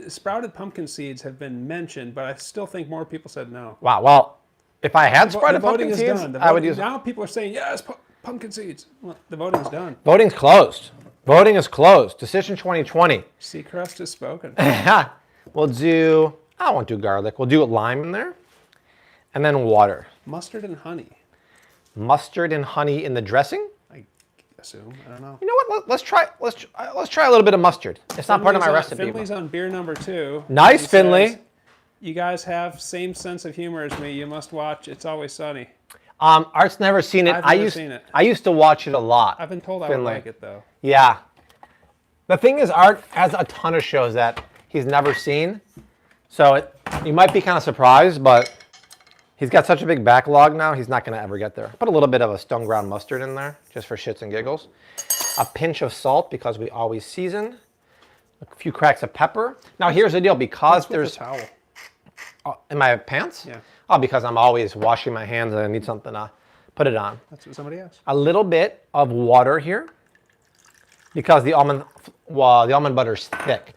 [SPEAKER 2] Sprouted pumpkin seeds have been mentioned, but I still think more people said no.
[SPEAKER 1] Wow, well, if I had
[SPEAKER 2] The
[SPEAKER 1] sprouted
[SPEAKER 2] voting
[SPEAKER 1] pumpkin
[SPEAKER 2] is
[SPEAKER 1] seeds,
[SPEAKER 2] done. The
[SPEAKER 1] I would
[SPEAKER 2] voting-
[SPEAKER 1] use...
[SPEAKER 2] Now people are saying yes, pumpkin seeds. Well, the voting's done.
[SPEAKER 1] Voting's closed. Voting is closed. Decision 2020.
[SPEAKER 2] Seacrest has spoken.
[SPEAKER 1] We'll do... I won't do garlic. We'll do lime in there. and then water.
[SPEAKER 2] Mustard and honey.
[SPEAKER 1] Mustard and honey in the dressing?
[SPEAKER 2] I assume. I don't know.
[SPEAKER 1] You know what? Let's try a little bit of mustard. It's not part of my recipe.
[SPEAKER 2] Finley's on beer number 2.
[SPEAKER 1] Nice,
[SPEAKER 2] He
[SPEAKER 1] Finley.
[SPEAKER 2] says, you guys have same sense of humor as me. You must watch It's Always Sunny.
[SPEAKER 1] Art's never seen it.
[SPEAKER 2] I've never seen it.
[SPEAKER 1] I used to watch it a lot.
[SPEAKER 2] I've been told I would
[SPEAKER 1] Finley.
[SPEAKER 2] like it, though.
[SPEAKER 1] Yeah. The thing is, Art has a ton of shows that he's never seen. So you might be kind of surprised, but he's got such a big backlog now, he's not going to ever get there. Put a little bit of a stone ground mustard in there, just for shits and giggles. A pinch of salt, because we always season. A few cracks of pepper. Now, here's the deal. Because there's...
[SPEAKER 2] a towel.
[SPEAKER 1] In my pants?
[SPEAKER 2] Yeah.
[SPEAKER 1] Oh, because I'm always washing my hands and I need something to put it on.
[SPEAKER 2] That's what somebody asked.
[SPEAKER 1] A little bit of water here, because the almond butter's thick.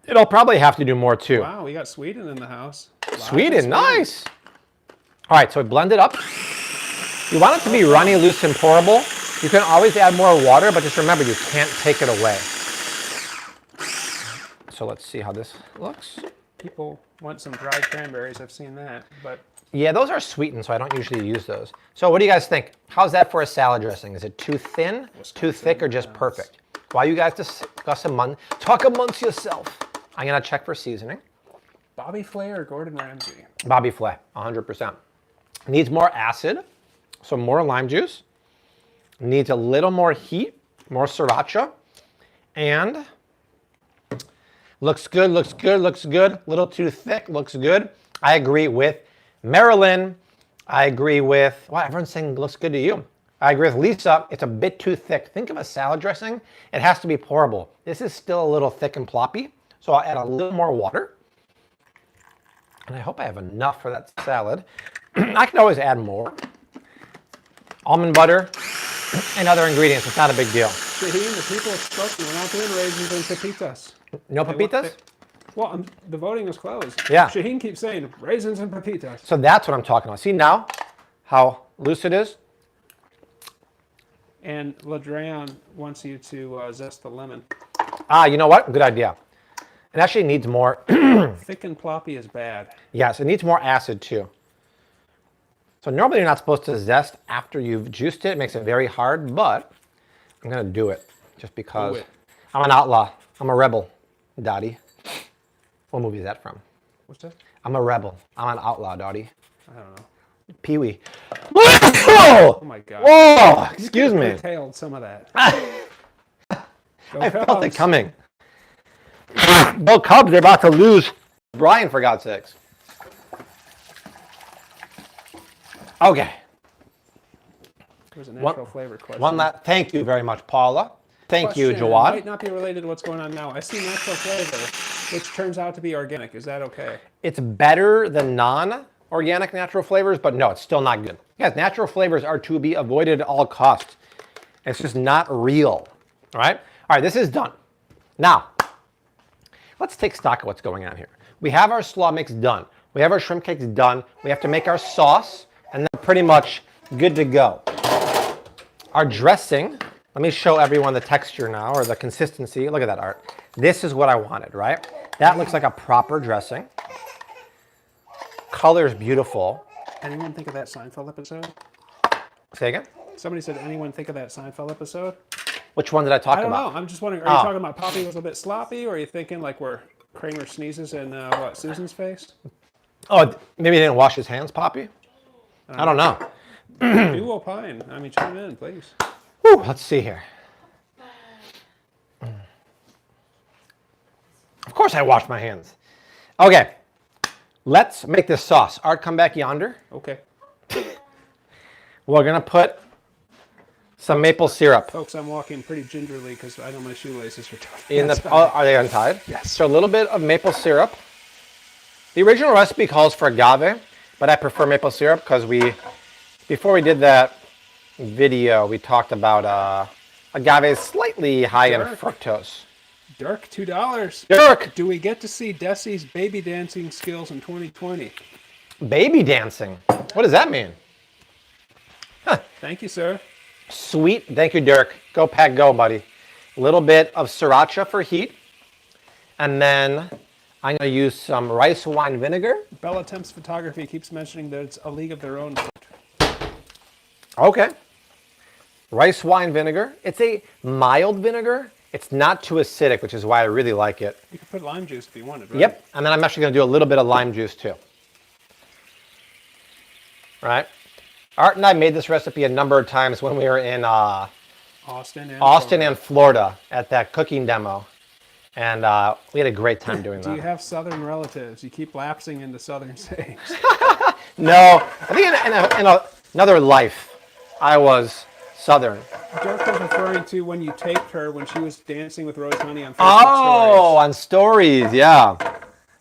[SPEAKER 1] It'll probably have to do more too.
[SPEAKER 2] Wow, we got Sweden in the house.
[SPEAKER 1] Sweden, nice. All right, so blend it up. You want it to be runny, loose, and pourable. You can always add more water, but just remember, you can't take it away. So let's see how this looks.
[SPEAKER 2] People want some dried cranberries. I've seen that, but
[SPEAKER 1] Yeah, those are sweetened, so I don't usually use those. So what do you guys think? How's that for a salad dressing? Is it too thin, too thick, or just perfect? While you guys discuss talk amongst yourself, I'm going to check for seasoning.
[SPEAKER 2] Bobby Flay or Gordon Ramsay?
[SPEAKER 1] Bobby Flay, 100%. Needs more acid, so more lime juice. Needs a little more heat, more sriracha. And looks good, looks good, looks good. Little too thick, looks good. I agree with Marilyn. I agree with, wow, everyone's saying looks good to you. I agree with Lisa. It's a bit too thick. Think of a salad dressing. It has to be pourable. This is still a little thick and ploppy, so I'll add a little more water. And I hope I have enough for that salad. I can always add more. Almond butter and other ingredients. It's not a big deal.
[SPEAKER 2] Shaheen, the people have spoken. We're not doing raisins and pepitas.
[SPEAKER 1] No pepitas?
[SPEAKER 2] Well, the voting is closed.
[SPEAKER 1] Yeah.
[SPEAKER 2] Shaheen keeps saying raisins and pepitas.
[SPEAKER 1] So that's what I'm talking about. See now how loose it is?
[SPEAKER 2] And Ladreon wants you to zest the lemon.
[SPEAKER 1] Ah, you know what? Good idea. It actually needs more.
[SPEAKER 2] Thick and ploppy is bad.
[SPEAKER 1] Yes, it needs more acid too. So normally you're not supposed to zest after you've juiced it. It makes it very hard, but I'm going to do it just because I'm an outlaw. I'm a rebel, Dottie. What movie is that from?
[SPEAKER 2] What's that?
[SPEAKER 1] I'm a rebel. I'm an outlaw, Dottie.
[SPEAKER 2] I don't know.
[SPEAKER 1] Pee-wee.
[SPEAKER 2] Oh my God.
[SPEAKER 1] Whoa! Excuse me.
[SPEAKER 2] Curtailed some of that.
[SPEAKER 1] I felt it coming. Go Cubs, they're about to lose. Brian, for God's sakes. Okay.
[SPEAKER 2] There's a natural flavor question.
[SPEAKER 1] Thank you very much, Paula. Thank you,
[SPEAKER 2] Question
[SPEAKER 1] Jawad.
[SPEAKER 2] might not be related to what's going on now. I see natural flavor, which turns out to be organic. Is that okay?
[SPEAKER 1] It's better than non-organic natural flavors, but no, it's still not good. Yes, natural flavors are to be avoided at all costs. It's just not real. All right? All right, this is done. Now, let's take stock of what's going on here. We have our slaw mix done. We have our shrimp cakes done. We have to make our sauce, and then pretty much good to go. Our dressing, let me show everyone the texture now, or the consistency. Look at that, Art. This is what I wanted, right? That looks like a proper dressing. Color's beautiful.
[SPEAKER 2] Anyone think of that Seinfeld episode?
[SPEAKER 1] Say again?
[SPEAKER 2] Somebody said, anyone think of that Seinfeld episode?
[SPEAKER 1] Which one did I talk
[SPEAKER 2] I don't
[SPEAKER 1] about?
[SPEAKER 2] know. I'm just wondering, are you talking about Poppy was a bit sloppy, or are you thinking like where Kramer sneezes in, Susan's face?
[SPEAKER 1] Oh, maybe he didn't wash his hands, Poppy? I don't know.
[SPEAKER 2] Do opine. I mean, chime in, please.
[SPEAKER 1] Whew, let's see here. Of course I washed my hands. Okay, let's make this sauce. Art, come back yonder.
[SPEAKER 2] Okay.
[SPEAKER 1] We're gonna put some maple syrup.
[SPEAKER 2] Folks, I'm walking pretty gingerly because I know my shoelaces are tied.
[SPEAKER 1] In the, are they untied?
[SPEAKER 2] Yes.
[SPEAKER 1] So a little bit of maple syrup. The original recipe calls for agave, but I prefer maple syrup because before we did that video, we talked about agave is slightly high in fructose.
[SPEAKER 2] Dirk, $2.
[SPEAKER 1] Dirk!
[SPEAKER 2] Do we get to see Desi's baby dancing skills in 2020?
[SPEAKER 1] Baby dancing? What does that mean?
[SPEAKER 2] Thank you, sir.
[SPEAKER 1] Sweet. Thank you, Dirk. Go Pack Go, buddy. A little bit of sriracha for heat. And then I'm going to use some rice wine vinegar.
[SPEAKER 2] Bella Temps Photography keeps mentioning that it's a league of their own.
[SPEAKER 1] Okay. Rice wine vinegar. It's a mild vinegar. It's not too acidic, which is why I really like it.
[SPEAKER 2] You could put lime juice if you wanted, right?
[SPEAKER 1] Yep. And then I'm actually going to do a little bit of lime juice too. Right? Art and I made this recipe a number of times when we were in
[SPEAKER 2] Austin
[SPEAKER 1] and Florida at that cooking demo. And we had a great time doing that.
[SPEAKER 2] Do you have Southern relatives? You keep lapsing into Southern sayings.
[SPEAKER 1] No. I think in another life, I was Southern.
[SPEAKER 2] Dirk was referring to when you taped her when she was dancing with Rose Honey on Facebook
[SPEAKER 1] Oh, on stories, yeah.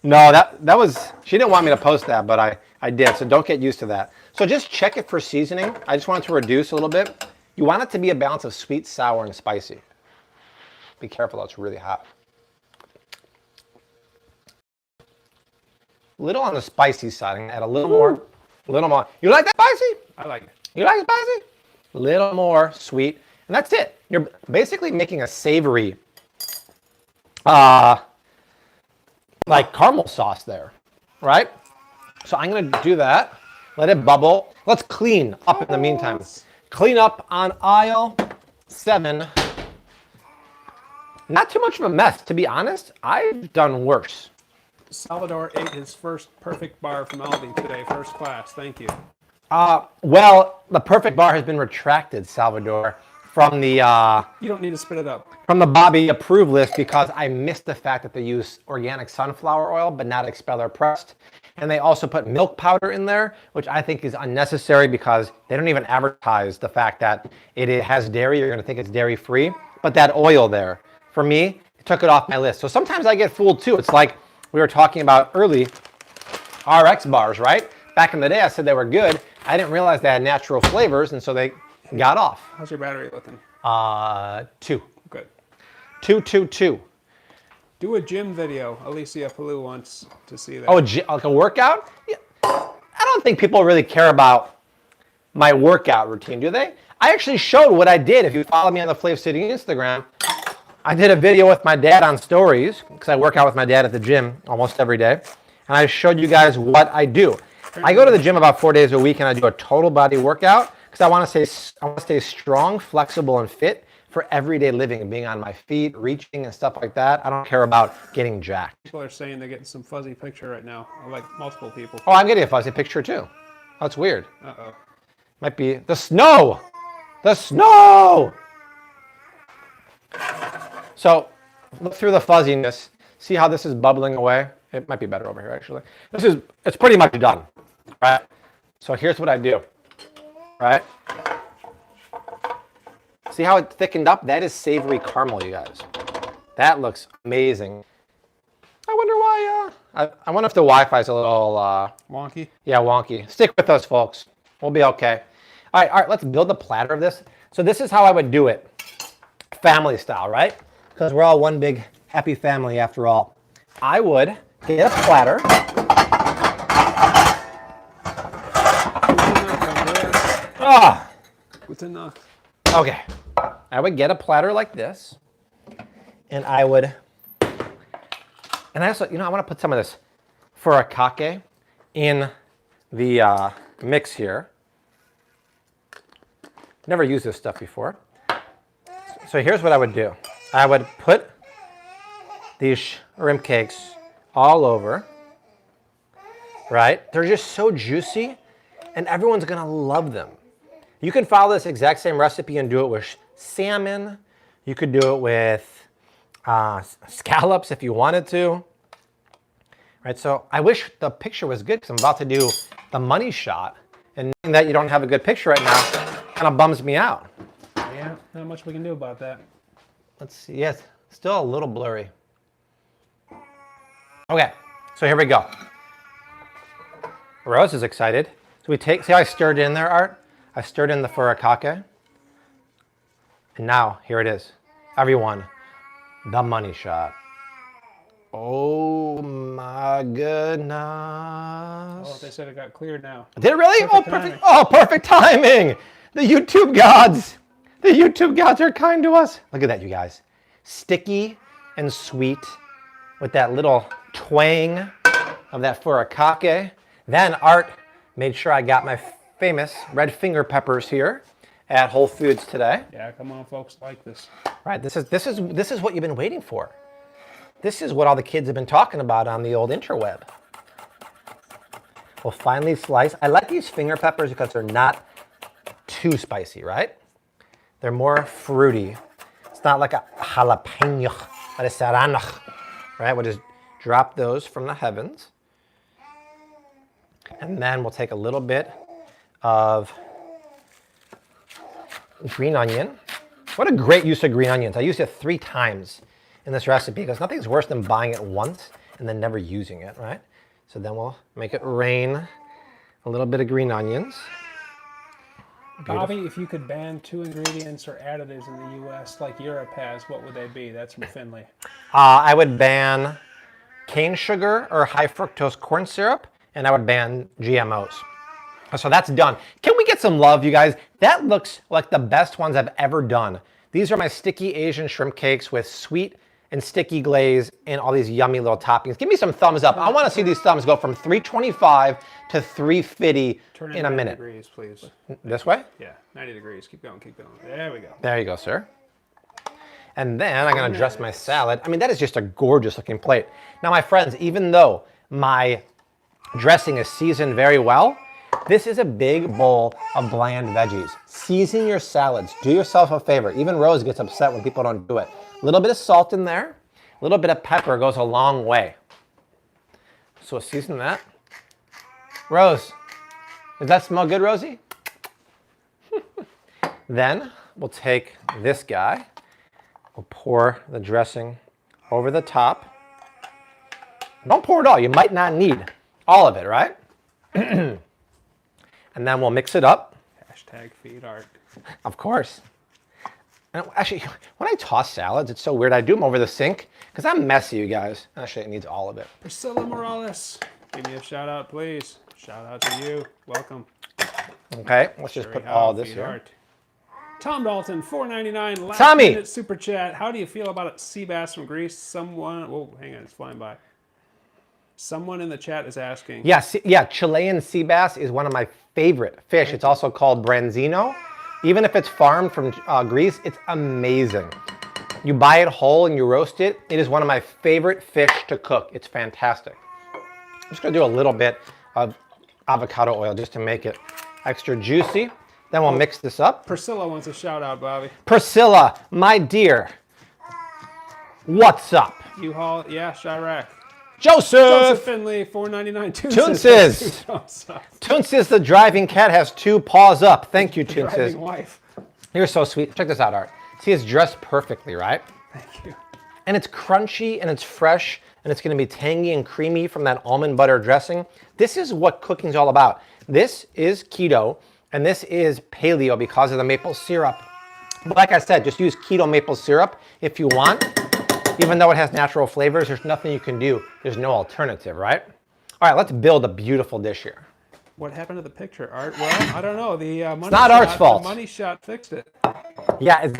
[SPEAKER 1] No, that was, she didn't want me to post that, but I did, so don't get used to that. So just check it for seasoning. I just want it to reduce a little bit. You want it to be a balance of sweet, sour, and spicy. Be careful, it's really hot. Little on the spicy side. I'm gonna add a little more. You like that spicy?
[SPEAKER 2] I like it.
[SPEAKER 1] You like it spicy? A little more sweet, and that's it. You're basically making a savory, like caramel sauce there, right? So I'm gonna do that. Let it bubble. Let's clean up in the meantime. Clean up on aisle 7. Not too much of a mess, to be honest. I've done worse.
[SPEAKER 2] Salvador ate his first perfect bar from Aldi today, first class. Thank you.
[SPEAKER 1] Well, the perfect bar has been retracted, Salvador, from the
[SPEAKER 2] You don't need to spit it up.
[SPEAKER 1] from the Bobby approved list because I missed the fact that they use organic sunflower oil but not expeller pressed. And they also put milk powder in there, which I think is unnecessary because they don't even advertise the fact that it has dairy. You're going to think it's dairy free. But that oil there, for me, it took it off my list. So sometimes I get fooled too. It's like we were talking about early RX bars, right? Back in the day, I said they were good. I didn't realize they had natural flavors, and so they got off.
[SPEAKER 2] How's your battery looking?
[SPEAKER 1] 2.
[SPEAKER 2] Good.
[SPEAKER 1] 2.
[SPEAKER 2] Do a gym video. Alicia Palou wants to see that.
[SPEAKER 1] Oh, like a workout? Yeah. I don't think people really care about my workout routine, do they? I actually showed what I did. If you follow me on the Flav City Instagram, I did a video with my dad on stories because I work out with my dad at the gym almost every day. And I showed you guys what I do. I go to the gym about 4 days a week and I do a total body workout because I want to stay strong, flexible, and fit for everyday living and being on my feet, reaching and stuff like that. I don't care about getting jacked.
[SPEAKER 2] People are saying they're getting some fuzzy picture right now, like multiple people.
[SPEAKER 1] Oh, I'm getting a fuzzy picture too. That's weird.
[SPEAKER 2] Uh-oh.
[SPEAKER 1] Might be the snow. The snow! So look through the fuzziness. See how this is bubbling away? It might be better over here, actually. It's pretty much done, right? So here's what I do, right? See how it thickened up? That is savory caramel, you guys. That looks amazing. I wonder why, I wonder if the Wi-Fi is a little,
[SPEAKER 2] Wonky?
[SPEAKER 1] yeah, wonky. Stick with us, folks. We'll be okay. All right, let's build the platter of this. So this is how I would do it, family style, right? Because we're all one big happy family after all. I would get a platter.
[SPEAKER 2] Good enough.
[SPEAKER 1] Okay. I would get a platter like this. And I would, and I also, I want to put some of this furikake in the mix here. Never used this stuff before. So here's what I would do. I would put these shrimp cakes all over, right? They're just so juicy and everyone's gonna love them. You can follow this exact same recipe and do it with salmon. You could do it with scallops if you wanted to. Right, so I wish the picture was good because I'm about to do the money shot, and knowing that you don't have a good picture right now kind of bums me out.
[SPEAKER 2] Yeah, not much we can do about that.
[SPEAKER 1] Let's see, yes, still a little blurry. Okay, so here we go. Rose is excited. So we take, see how I stirred in there, Art? I stirred in the furikake. And now, here it is. Everyone, the money shot. Oh my goodness.
[SPEAKER 2] Oh, they said it got cleared now.
[SPEAKER 1] Did it really?
[SPEAKER 2] Perfect
[SPEAKER 1] Oh, perfect.
[SPEAKER 2] timing.
[SPEAKER 1] Oh, perfect timing. The YouTube gods. The YouTube gods are kind to us. Look at that, you guys. Sticky and sweet with that little twang of that furikake. Then Art made sure I got my famous red finger peppers here at Whole Foods today.
[SPEAKER 2] Yeah, come on, folks, like this.
[SPEAKER 1] Right, this is what you've been waiting for. This is what all the kids have been talking about on the old interweb. We'll finally slice. I like these finger peppers because they're not too spicy, right? They're more fruity. It's not like a jalapeno or a serrano, right? We'll just drop those from the heavens. And then we'll take a little bit of green onion. What a great use of green onions. I used it 3 times in this recipe because nothing's worse than buying it once and then never using it, right? So then we'll make it rain a little bit of green onions. Beautiful.
[SPEAKER 2] Bobby, if you could ban 2 ingredients or additives in the U.S. like Europe has, what would they be? That's from Finley.
[SPEAKER 1] I would ban cane sugar or high fructose corn syrup, and I would ban GMOs. So that's done. Can we get some love, you guys? That looks like the best ones I've ever done. These are my sticky Asian shrimp cakes with sweet and sticky glaze and all these yummy little toppings. Give me some thumbs up. I want to see these thumbs go from 325 to 350 in a minute.
[SPEAKER 2] 90 degrees, please.
[SPEAKER 1] This way?
[SPEAKER 2] Yeah, 90 degrees. Keep going, keep going. There we go.
[SPEAKER 1] There you go, sir. And then I'm going to dress my salad. I mean, that is just a gorgeous looking plate. Now, my friends, even though my dressing is seasoned very well, this is a big bowl of bland veggies. Season your salads. Do yourself a favor. Even Rose gets upset when people don't do it. A little bit of salt in there. A little bit of pepper goes a long way. So season that. Rose, does that smell good, Rosie? Then we'll take this guy. We'll pour the dressing over the top. Don't pour it all. You might not need all of it, right? And then we'll mix it up.
[SPEAKER 2] Hashtag feed art.
[SPEAKER 1] Of course. And actually, when I toss salads, it's so weird. I do them over the sink because I'm messy, you guys. Actually, it needs all of it.
[SPEAKER 2] Priscilla Morales, give me a shout out, please. Shout out to you. Welcome.
[SPEAKER 1] Okay, let's just put all this here.
[SPEAKER 2] Art. Tom Dalton, $4.99. Last
[SPEAKER 1] Tommy!
[SPEAKER 2] minute super chat. How do you feel about it? Sea bass from Greece? Someone, oh, hang on, it's flying by. Someone in the chat is asking.
[SPEAKER 1] Yes, yeah, Chilean sea bass is one of my favorite fish. It's also called branzino. Even if it's farmed from Greece, it's amazing. You buy it whole and you roast it. It is one of my favorite fish to cook. It's fantastic. I'm just gonna do a little bit of avocado oil just to make it extra juicy. Then we'll mix this up.
[SPEAKER 2] Priscilla wants a shout out, Bobby.
[SPEAKER 1] Priscilla, my dear, what's up?
[SPEAKER 2] U-Haul, yeah, Chirac.
[SPEAKER 1] Joseph
[SPEAKER 2] Finley, $4.99.
[SPEAKER 1] Toonses. Toonses, the driving cat, has 2 paws up. Thank you, Toonses.
[SPEAKER 2] Driving wife.
[SPEAKER 1] You're so sweet. Check this out, Art. See, it's dressed perfectly, right?
[SPEAKER 2] Thank you.
[SPEAKER 1] And it's crunchy and it's fresh and it's going to be tangy and creamy from that almond butter dressing. This is what cooking's all about. This is keto and this is paleo because of the maple syrup. But like I said, just use keto maple syrup if you want. Even though it has natural flavors, there's nothing you can do. There's no alternative, right? All right, let's build a beautiful dish here.
[SPEAKER 2] What happened to the picture, Art? Well, I don't know. The money
[SPEAKER 1] it's not Art's fault.
[SPEAKER 2] The money shot fixed it.
[SPEAKER 1] Yeah,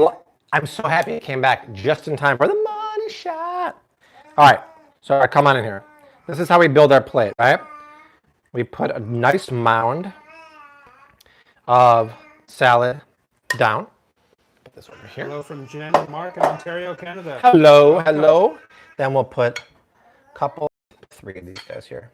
[SPEAKER 1] I'm so happy it came back just in time for the money shot. All right, so come on in here. This is how we build our plate, right? We put a nice mound of salad down. Put this over here.
[SPEAKER 2] Hello from Jen and Mark in Ontario, Canada.
[SPEAKER 1] Hello, hello. Then we'll put a couple, 3 of these guys here.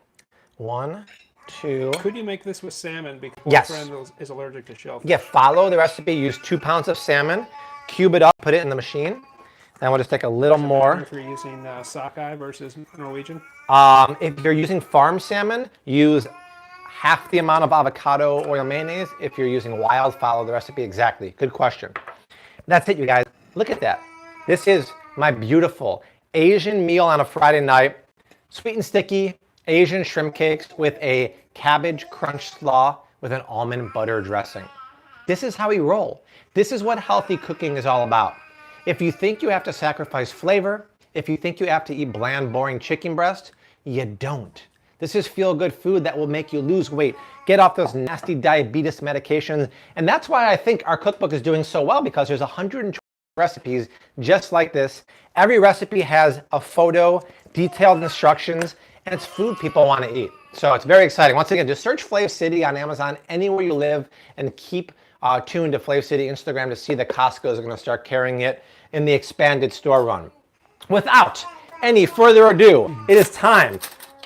[SPEAKER 1] 1, 2.
[SPEAKER 2] Could you make this with salmon? Because
[SPEAKER 1] yes.
[SPEAKER 2] my friend is allergic to shellfish.
[SPEAKER 1] Yeah, follow the recipe. Use 2 pounds of salmon, cube it up, put it in the machine. Then we'll just take a little more.
[SPEAKER 2] If you're using sockeye versus Norwegian?
[SPEAKER 1] If you're using farm salmon, use half the amount of avocado oil mayonnaise. If you're using wild, follow the recipe exactly. Good question. That's it, you guys. Look at that. This is my beautiful Asian meal on a Friday night. Sweet and sticky Asian shrimp cakes with a cabbage crunch slaw with an almond butter dressing. This is how we roll. This is what healthy cooking is all about. If you think you have to sacrifice flavor, if you think you have to eat bland, boring chicken breast, you don't. This is feel-good food that will make you lose weight, get off those nasty diabetes medications, and that's why I think our cookbook is doing so well because there's 120 recipes just like this. Every recipe has a photo, detailed instructions, and it's food people want to eat. So it's very exciting. Once again, just search Flav City on Amazon anywhere you live and keep tuned to Flav City Instagram to see that Costco is going to start carrying it in the expanded store run. Without any further ado, it is time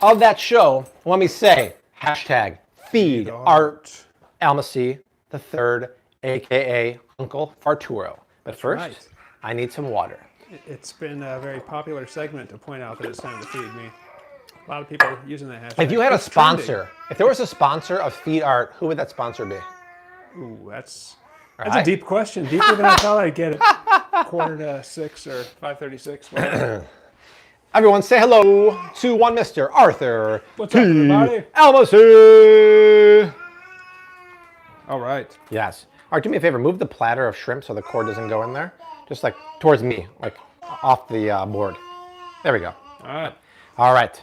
[SPEAKER 1] of that show when we say hashtag feed Art Almasi the third, aka Uncle Farturo. But first,
[SPEAKER 2] right.
[SPEAKER 1] I need some water.
[SPEAKER 2] It's been a very popular segment to point out that it's time to feed me. A lot of people using that hashtag.
[SPEAKER 1] If you had a
[SPEAKER 2] It's
[SPEAKER 1] sponsor, if there was a sponsor of Feed Art, who would that sponsor be?
[SPEAKER 2] trending. Ooh, that's
[SPEAKER 1] Right.
[SPEAKER 2] a deep question. Deeper than I thought I'd get it. 5:45 or 5:36. Whatever.
[SPEAKER 1] Everyone say hello to one Mr. Arthur
[SPEAKER 2] What's up, everybody?
[SPEAKER 1] Almasi.
[SPEAKER 2] All right.
[SPEAKER 1] Yes. Art, do me a favor. Move the platter of shrimp so the cord doesn't go in there. Just like towards me, like off the board. There we go.
[SPEAKER 2] All right.
[SPEAKER 1] All right.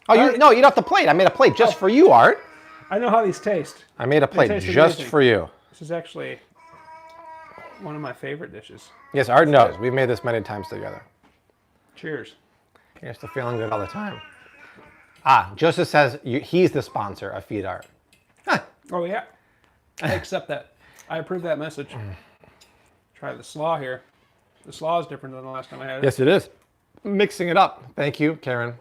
[SPEAKER 1] Oh, no, eat off the plate. I made a plate just for you, Art.
[SPEAKER 2] I know how these taste.
[SPEAKER 1] I made a plate
[SPEAKER 2] taste
[SPEAKER 1] just
[SPEAKER 2] amazing.
[SPEAKER 1] for you.
[SPEAKER 2] This is actually one of my favorite dishes.
[SPEAKER 1] Yes, Art knows. We've made this many times together.
[SPEAKER 2] Cheers.
[SPEAKER 1] You're still feeling good all the time. Ah, Joseph says he's the sponsor of Feed Art. Huh.
[SPEAKER 2] Oh, yeah. I accept that. I approve that message. Try the slaw here. The slaw is different than the last time I had it.
[SPEAKER 1] Yes, it is. Mixing it up. Thank you, Karen.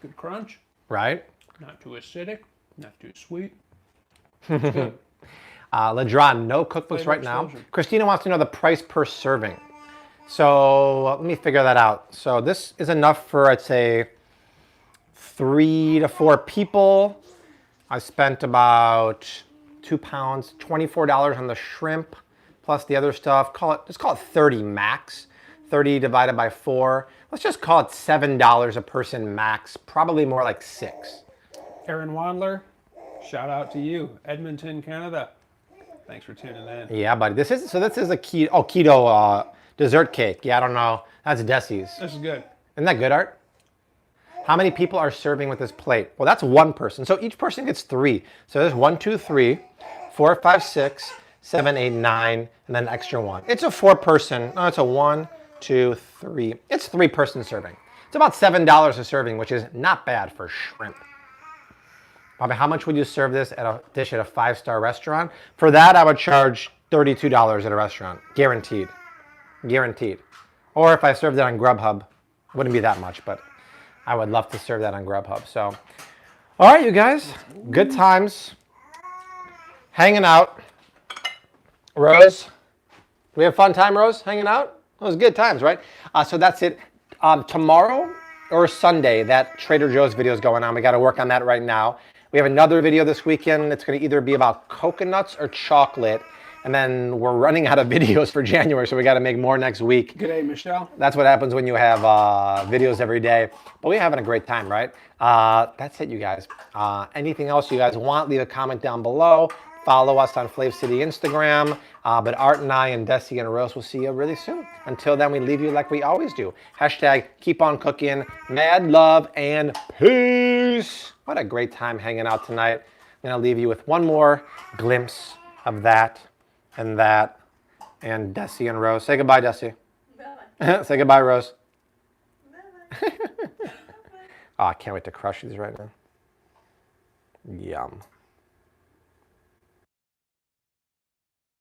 [SPEAKER 2] Good crunch.
[SPEAKER 1] Right?
[SPEAKER 2] Not too acidic. Not too sweet.
[SPEAKER 1] Ladron, no cookbooks
[SPEAKER 2] Flavor
[SPEAKER 1] right now.
[SPEAKER 2] explosion.
[SPEAKER 1] Christina wants to know the price per serving. So let me figure that out. So this is enough for, I'd say, 3 to 4 people. I spent about 2 pounds, $24 on the shrimp, plus the other stuff. Let's call it 30 max. 30 divided by 4. Let's just call it $7 a person max. Probably more like 6.
[SPEAKER 2] Aaron Wandler, shout out to you. Edmonton, Canada. Thanks for tuning in.
[SPEAKER 1] Yeah, buddy. This is a keto dessert cake. Yeah, I don't know. That's Desi's.
[SPEAKER 2] This is good.
[SPEAKER 1] Isn't that good, Art? How many people are serving with this plate? Well, that's one person. So each person gets 3. So there's 1, 2, 3, 4, 5, 6, 7, 8, 9, and then an extra 1. It's a 4-person. No, it's a 1, 2, 3. It's 3-person serving. It's about $7 a serving, which is not bad for shrimp. Bobby, how much would you serve this at a dish at a 5-star restaurant? For that, I would charge $32 at a restaurant. Guaranteed. Guaranteed. Or if I served it on Grubhub, wouldn't be that much, but I would love to serve that on Grubhub. So, all right, you guys. Good times. Hanging out. Rose, we have a fun time, Rose, hanging out? It was good times, right? So that's it. Tomorrow or Sunday, that Trader Joe's video is going on. We got to work on that right now. We have another video this weekend. It's going to either be about coconuts or chocolate. And then we're running out of videos for January, so we got to make more next week.
[SPEAKER 2] G'day, Michelle.
[SPEAKER 1] That's what happens when you have videos every day. But we're having a great time, right? That's it, you guys. Anything else you guys want, leave a comment down below. Follow us on Flav City Instagram. But Art and I and Desi and Rose will see you really soon. Until then, we leave you like we always do. Hashtag keep on cooking. Mad love and peace. What a great time hanging out tonight. I'm going to leave you with one more glimpse of that and Desi and Rose. Say goodbye, Desi.
[SPEAKER 3] Bye-bye.
[SPEAKER 1] Say goodbye, Rose.
[SPEAKER 3] Bye-bye.
[SPEAKER 1] Oh, I can't wait to crush these right now. Yum.